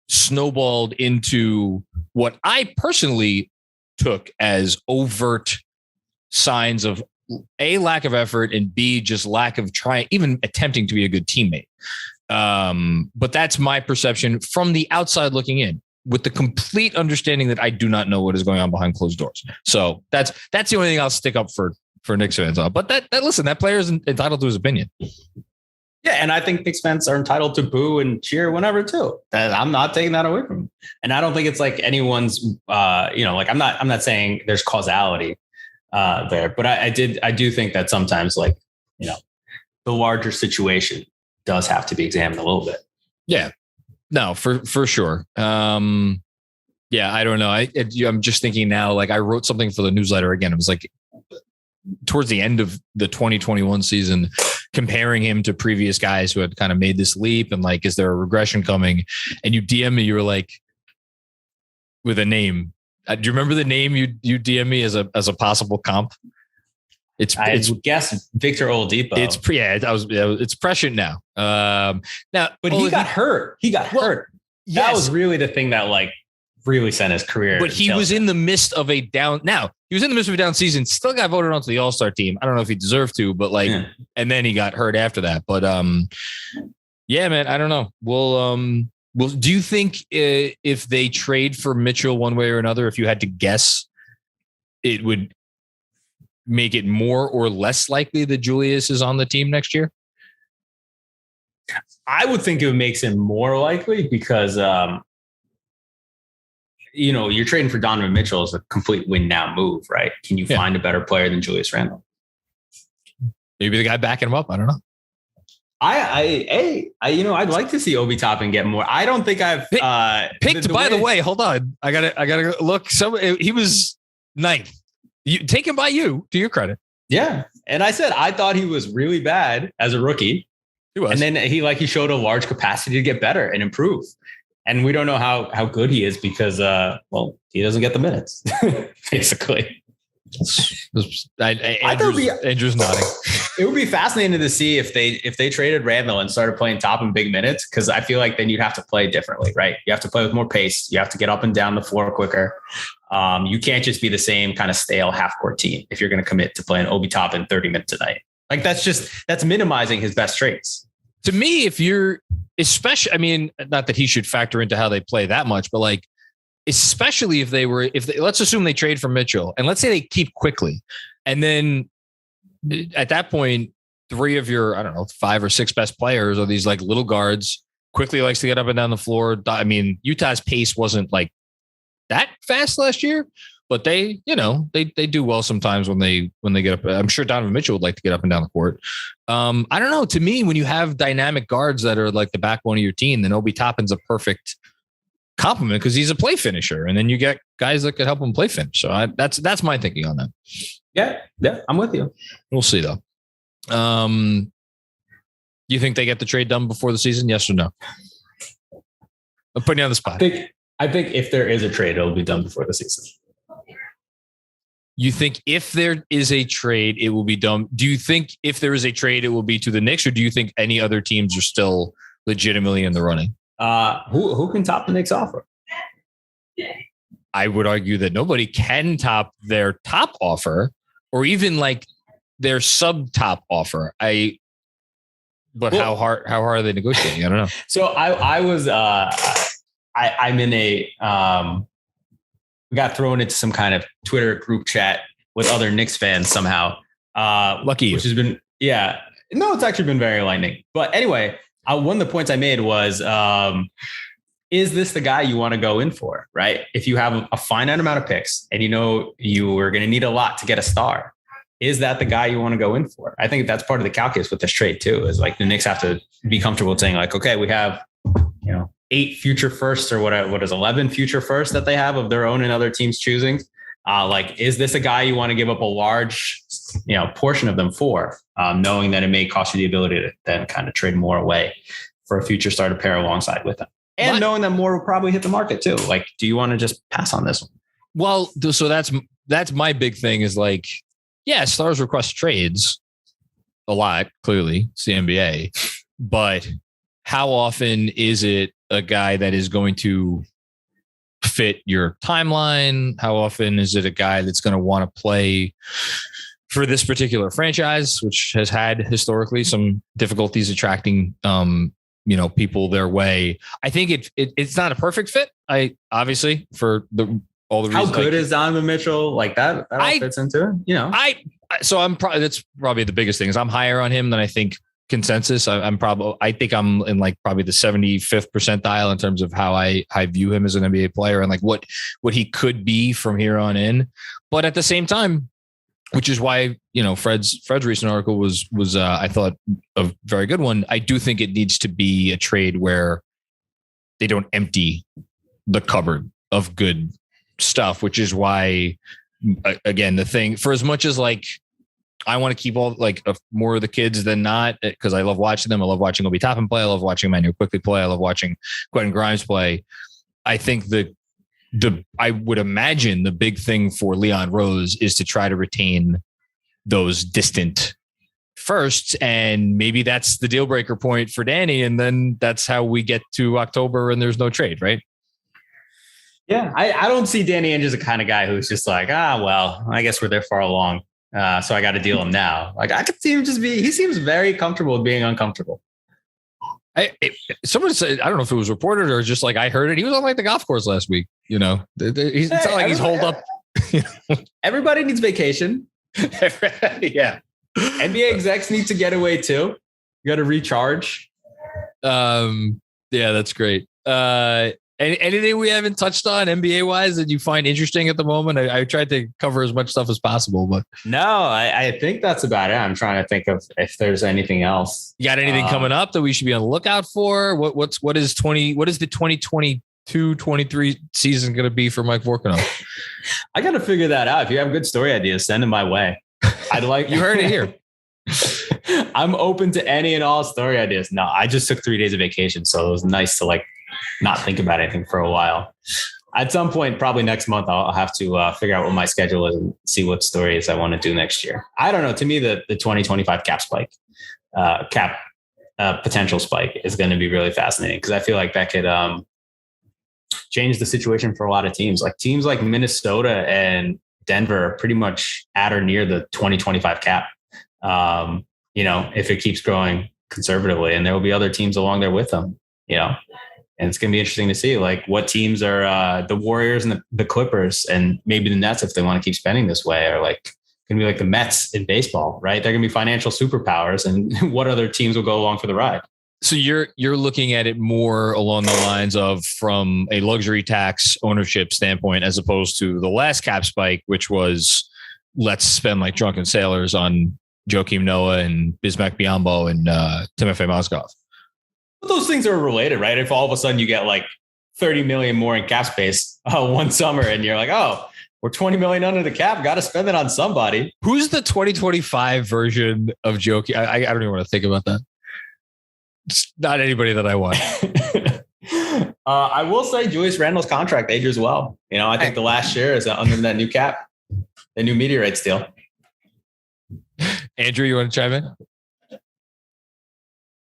snowballed into what I personally took as overt signs of A, lack of effort, and B, just lack of trying, even attempting to be a good teammate. But that's my perception from the outside looking in, with the complete understanding that I do not know what is going on behind closed doors. So that's the only thing I'll stick up for Knicks fans on. But that player is entitled to his opinion.
Yeah, and I think Knicks fans are entitled to boo and cheer whenever too. I'm not taking that away from them. And I don't think it's like anyone's, like I'm not saying there's causality there, but I do think that sometimes, like, the larger situation does have to be examined a little bit.
Yeah, no, for sure. Yeah, I don't know. I'm just thinking now, like, I wrote something for the newsletter again. It was like towards the end of the 2021 season, comparing him to previous guys who had kind of made this leap, and like, is there a regression coming? And you DM me, you were like, with a name. Do you remember the name you DM me as a possible comp?
I would guess Victor Oladipo.
It's prescient now.
But he got hurt. Hurt.
Yes.
That was really the thing that, like, really sent his career.
But he was in the midst of a down. Now he was in the midst of a down season. Still got voted onto the All-Star team. I don't know if he deserved to, but like, and then he got hurt after that. But yeah, man, I don't know. Well, do you think if they trade for Mitchell one way or another, if you had to guess, it would make it more or less likely that Julius is on the team next year?
I would think it makes it more likely because, you're trading for Donovan Mitchell is a complete win now move, right? Can you find a better player than Julius Randle?
Maybe the guy backing him up. I don't know.
I'd like to see Obi Toppin get more. I don't think I've
picked. By the way, hold on. I gotta look. He was ninth. You take him by you, to your credit.
Yeah, and I said I thought he was really bad as a rookie.
He was,
and then he showed a large capacity to get better and improve. And we don't know how good he is because, he doesn't get the minutes, basically.
Andrew's nodding.
It would be fascinating to see if they traded Randle and started playing top in big minutes, because I feel like then you'd have to play differently, right? You have to play with more pace. You have to get up and down the floor quicker. You can't just be the same kind of stale half-court team if you're going to commit to playing Obi Toppin 30 minutes a night. Like, that's minimizing his best traits.
To me, if you're especially, I mean, not that he should factor into how they play that much, but like, especially if let's assume they trade for Mitchell and let's say they keep quickly. And then at that point, three of your, 5 or 6 best players are these like little guards. Quickly likes to get up and down the floor. I mean, Utah's pace wasn't like that fast last year, but they do well sometimes when they get up. I'm sure Donovan Mitchell would like to get up and down the court. I don't know. To me, when you have dynamic guards that are like the backbone of your team, then Obi Toppin's a perfect compliment because he's a play finisher, and then you get guys that could help him play finish. So that's my thinking on that.
Yeah, I'm with you.
We'll see though. You think they get the trade done before the season? Yes or no? I'm putting you on the spot.
I think if there is a trade, it'll be done before the season.
You think if there is a trade, it will be done? Do you think if there is a trade, it will be to the Knicks, or do you think any other teams are still legitimately in the running?
Who can top the Knicks offer?
I would argue that nobody can top their top offer, or even like their sub top offer. How hard are they negotiating? I don't know.
So I was I'm in a we got thrown into some kind of Twitter group chat with other Knicks fans somehow.
Lucky you.
Which has been Yeah. No, it's actually been very enlightening. But anyway, one of the points I made was, is this the guy you want to go in for, right? If you have a finite amount of picks and you know you are going to need a lot to get a star, is that the guy you want to go in for? I think that's part of the calculus with this trade too, is like the Knicks have to be comfortable saying like, okay, we have, 8 future firsts or what is 11 future firsts that they have of their own and other teams choosing. Like, is this a guy you want to give up a large, portion of them for, knowing that it may cost you the ability to then kind of trade more away for a future star to pair alongside with them, and knowing that more will probably hit the market too. Like, do you want to just pass on this one?
Well, so that's my big thing is like, yeah, stars request trades a lot. Clearly, it's the NBA, but how often is it a guy that is going to fit your timeline? How often is it a guy that's going to want to play for this particular franchise, which has had historically some difficulties attracting, people their way? I think it's not a perfect fit. Obviously for all the reasons.
How good is Donovan Mitchell? Like that all fits into it, that's probably the biggest thing is I'm higher on him than I think consensus. I think I'm in like probably the 75th percentile in terms of how I view him as an NBA player and like what he could be from here on in. But at the same time, which is why, Fred's recent article was I thought a very good one. I do think it needs to be a trade where they don't empty the cupboard of good stuff, which is why, again, the thing for as much as like, I want to keep all like more of the kids than not, because I love watching them. I love watching Obi Toppin play. I love watching Emmanuel Quickly play. I love watching Quentin Grimes play. I think I would imagine the big thing for Leon Rose is to try to retain those distant firsts. And maybe that's the deal breaker point for Danny. And then that's how we get to October and there's no trade, right? Yeah. I don't see Danny Ainge as the kind of guy who's just like, well, I guess we're there far along. So I got to deal him now. Like I could see him he seems very comfortable with being uncomfortable.
Someone said, I don't know if it was reported or just like I heard it. He was on like the golf course last week. It's not like he's holed up.
Everybody needs vacation.
Yeah.
NBA execs need to get away too. You got to recharge.
Yeah, that's great. Anything we haven't touched on NBA wise that you find interesting at the moment? I tried to cover as much stuff as possible, but
no, I think that's about it. I'm trying to think of if there's anything else.
You got anything coming up that we should be on the lookout for? What is the 2022-23 season going to be for Mike Vorkunov?
I got to figure that out. If you have good story ideas, send them my way. I'd like
you heard it here.
I'm open to any and all story ideas. No, I just took 3 days of vacation, so it was nice to like not think about anything for a while. At some point, probably next month, I'll have to figure out what my schedule is and see what stories I want to do next year. I don't know. To me, the 2025 cap potential spike is going to be really fascinating because I feel like that could change the situation for a lot of teams. Like teams like Minnesota and Denver are pretty much at or near the 2025 cap. If it keeps growing conservatively, and there will be other teams along there with them, and it's going to be interesting to see like what teams are the Warriors and the Clippers and maybe the Nets, if they want to keep spending this way, are like going to be like the Mets in baseball, right? They're going to be financial superpowers, and what other teams will go along for the ride.
So you're looking at it more along the lines of from a luxury tax ownership standpoint, as opposed to the last cap spike, which was let's spend like drunken sailors on Joakim Noah and Bismack Biyombo and Timofey Mozgov.
Those things are related, right? If all of a sudden you get like 30 million more in cap space one summer and you're like, oh, we're 20 million under the cap, got to spend it on somebody.
Who's the 2025 version of Joakim? I don't even want to think about that. It's not anybody that I want.
I will say Julius Randle's contract ages well. I think the last year is under that new cap, the new meteorites deal.
Andrew, you want to chime in?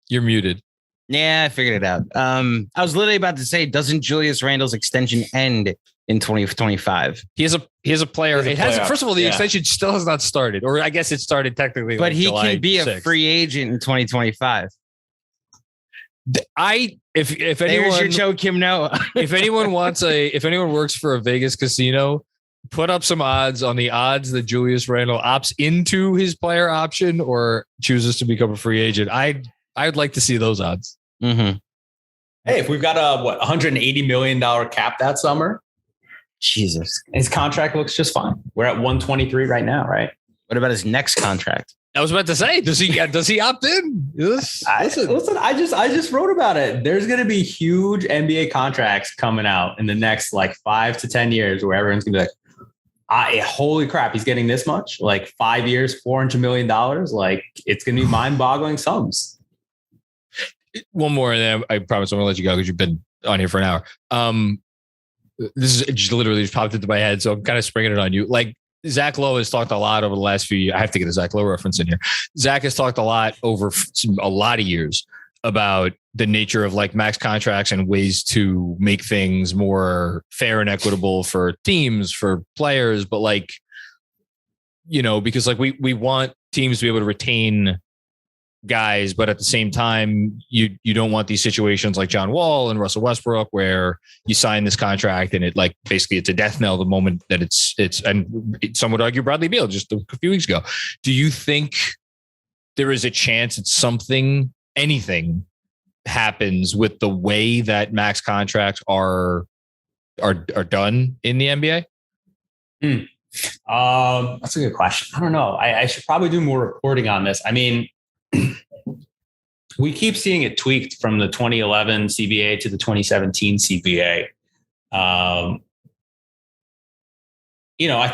You're muted.
Yeah, I figured it out. I was literally about to say, doesn't Julius Randle's extension end in 2025?
He has a player. It has. First of all, the extension still has not started, or I guess it started technically.
But
like
he
July
can be
6th.
A free agent in 2025.
If anyone,
there's your Joakim Noah.
if anyone works for a Vegas casino, put up some odds on the odds that Julius Randle opts into his player option or chooses to become a free agent. I'd like to see those odds.
Mm-hmm.
Hey, if we've got a $180 million cap that summer,
Jesus,
his contract looks just fine. We're at 123 right now, right?
What about his next contract?
I was about to say, does he opt in? Listen,
I just wrote about it. There's going to be huge NBA contracts coming out in the next like 5 to 10 years where everyone's going to be like, holy crap, he's getting this much, like 5 years, $400 million. Like it's going to be mind boggling sums.
One more, and then I promise I'm gonna let you go because you've been on here for an hour. This is just literally just popped into my head, so I'm kind of springing it on you. Like Zach Lowe has talked a lot over the last few years. I have to get a Zach Lowe reference in here. Zach has talked a lot over a lot of years about the nature of like max contracts and ways to make things more fair and equitable for teams, for players, but like, you know, because like we want teams to be able to retain guys, but at the same time, you don't want these situations like John Wall and Russell Westbrook where you sign this contract and it like basically it's a death knell the moment that it's and some would argue Bradley Beal just a few weeks ago. Do you think there is a chance that anything happens with the way that max contracts are done in the NBA?
That's a good question. I don't know. I should probably do more reporting on this. I mean, we keep seeing it tweaked from the 2011 CBA to the 2017 CBA. I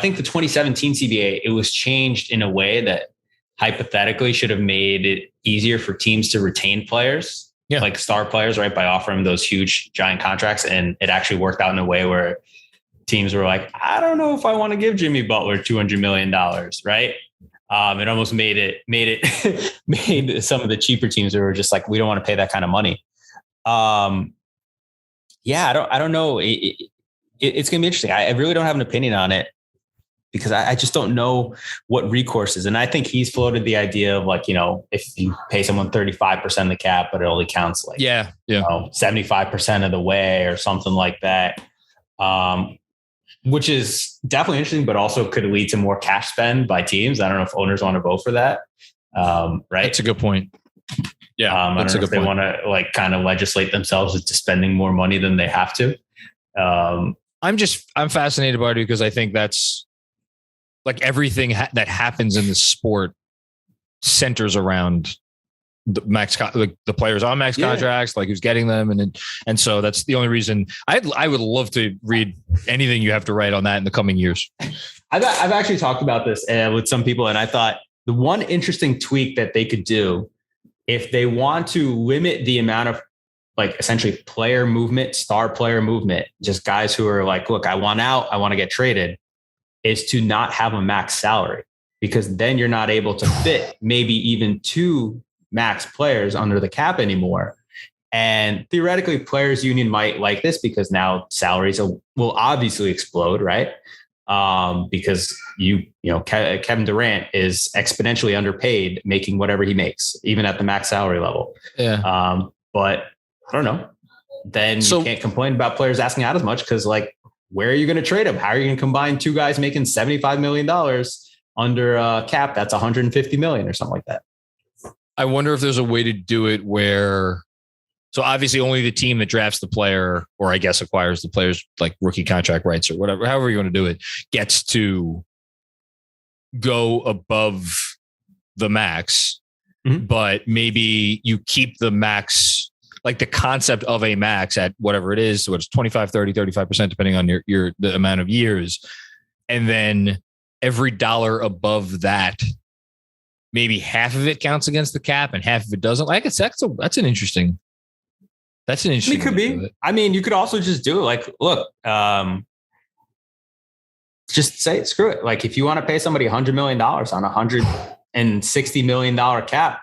think the 2017 CBA, it was changed in a way that hypothetically should have made it easier for teams to retain players, like star players, right? By offering those huge giant contracts. And it actually worked out in a way where teams were like, I don't know if I want to give Jimmy Butler $200 million, right? It almost made some of the cheaper teams that were just like, we don't want to pay that kind of money. I don't know. It's going to be interesting. I really don't have an opinion on it because I just don't know what recourse is. And I think he's floated the idea of like, if you pay someone 35% of the cap, but it only counts like 75% of the way or something like that. Which is definitely interesting, but also could lead to more cash spend by teams. I don't know if owners want to vote for that. Right.
That's a good point. Yeah.
I don't know if they want to like kind of legislate themselves into spending more money than they have to.
I'm fascinated by it because I think that's like everything that happens in the sport centers around the max, like the players on max contracts, like who's getting them. And so that's the only reason I would love to read anything you have to write on that in the coming years.
I've actually talked about this with some people. And I thought the one interesting tweak that they could do if they want to limit the amount of like essentially player movement, star player movement, just guys who are like, look, I want out, I want to get traded, is to not have a max salary, because then you're not able to fit maybe even two max players under the cap anymore. And theoretically, players union might like this because now salaries will obviously explode, right? Because Kevin Durant is exponentially underpaid, making whatever he makes, even at the max salary level.
Yeah.
But I don't know. Then you can't complain about players asking out as much because, like, where are you going to trade them? How are you going to combine two guys making $75 million under a cap that's $150 million or something like that?
I wonder if there's a way to do it where, so obviously only the team that drafts the player, or I guess acquires the player's like rookie contract rights or whatever, however you want to do it, gets to go above the max, but maybe you keep the max, like the concept of a max at whatever it is. So it's 25, 30, 35%, depending on the amount of years. And then every dollar above that, maybe half of it counts against the cap and half of it doesn't. Like that's an interesting. It could be.
I mean, you could also just do it. Like, look, just say screw it. Like, if you want to pay somebody $100 million on $160 million cap,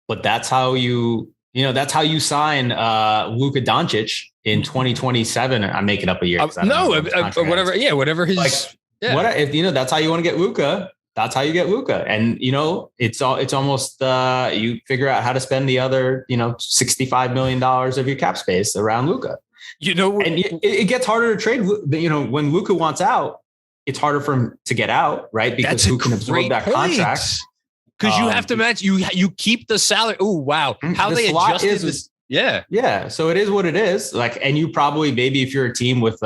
but that's how you sign Luka Doncic in 2027. I'm making up a year.
Whatever. Yeah, whatever his.
Like, what if that's how you want to get Luka? That's how you get Luka. And, it's almost, you figure out how to spend the other, $65 million of your cap space around Luka. And it gets harder to trade, when Luka wants out, it's harder for him to get out, right? Because who can absorb that contract?
Because you have to match, you keep the salary. Oh, wow. How they adjusted this. Yeah.
Yeah. So it is what it is. Like, and you probably, maybe if you're a team with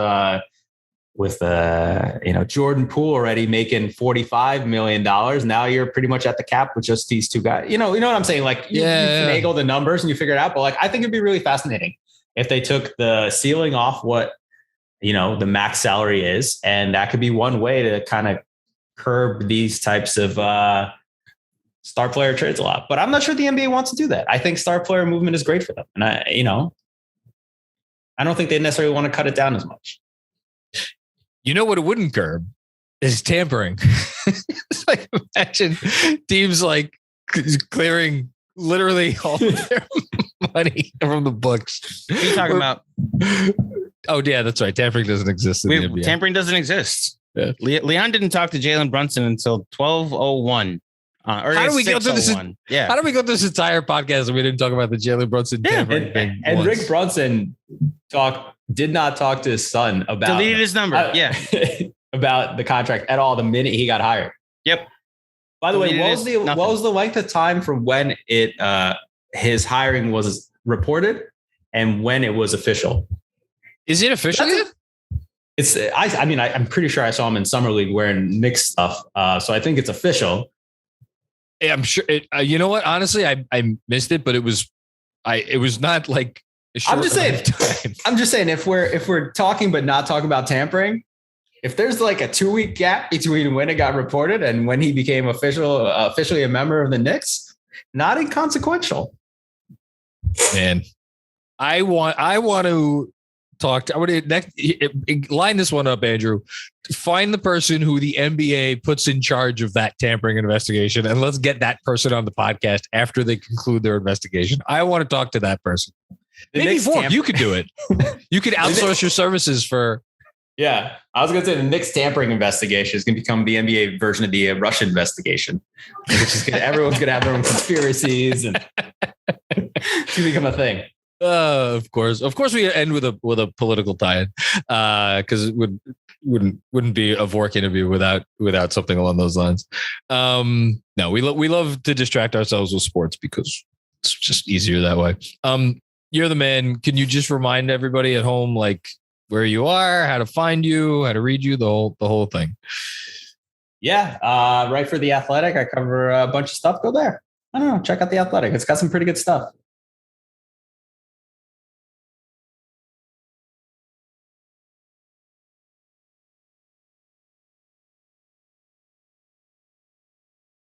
Jordan Poole already making $45 million, now you're pretty much at the cap with just these two guys. You know what I'm saying? Like you finagle the numbers and you figure it out. But like, I think it'd be really fascinating if they took the ceiling off what, the max salary is. And that could be one way to kind of curb these types of star player trades a lot. But I'm not sure the NBA wants to do that. I think star player movement is great for them. And I don't think they necessarily want to cut it down as much.
You know what it wouldn't curb is tampering. It's like, imagine teams like clearing literally all of their money from the books.
What are you talking about?
Oh, yeah, that's right. Tampering doesn't exist in the NBA.
Tampering doesn't exist. Yeah. Leon didn't talk to Jalen Brunson until 12:01.
How do we go through this?
Yeah.
How do we go through this entire podcast and we didn't talk about the Jalen Brunson tampering thing?
And Rick Brunson did not talk to his son about
deleted his number.
About the contract at all the minute he got hired.
Yep.
By the way, what was the length of time from when his hiring was reported and when it was official?
Is it official yet?
I'm pretty sure I saw him in Summer League wearing Knicks stuff. So I think it's official.
Yeah, I'm sure. You know what? Honestly, I missed it, but it was not like.
I'm just saying. If we're talking but not talking about tampering, if there's like a 2-week gap between when it got reported and when he became officially a member of the Knicks, not inconsequential.
Man, I want to talk. I would line this one up, Andrew. Find the person who the NBA puts in charge of that tampering investigation, and let's get that person on the podcast after they conclude their investigation. I want to talk to that person. Maybe Vork, you could do it. You could outsource your services for.
Yeah, I was going to say the Knicks tampering investigation is going to become the NBA version of the Russian investigation, which is everyone's going to have their own conspiracies, and it's going to become a thing.
Of course, we end with a political tie-in, because it wouldn't be a Vork interview without something along those lines. No, we love to distract ourselves with sports because it's just easier that way. You're the man. Can you just remind everybody at home, like, where you are, how to find you, how to read you, the whole thing?
Yeah. Right for The Athletic. I cover a bunch of stuff. Go there. I don't know. Check out The Athletic. It's got some pretty good stuff.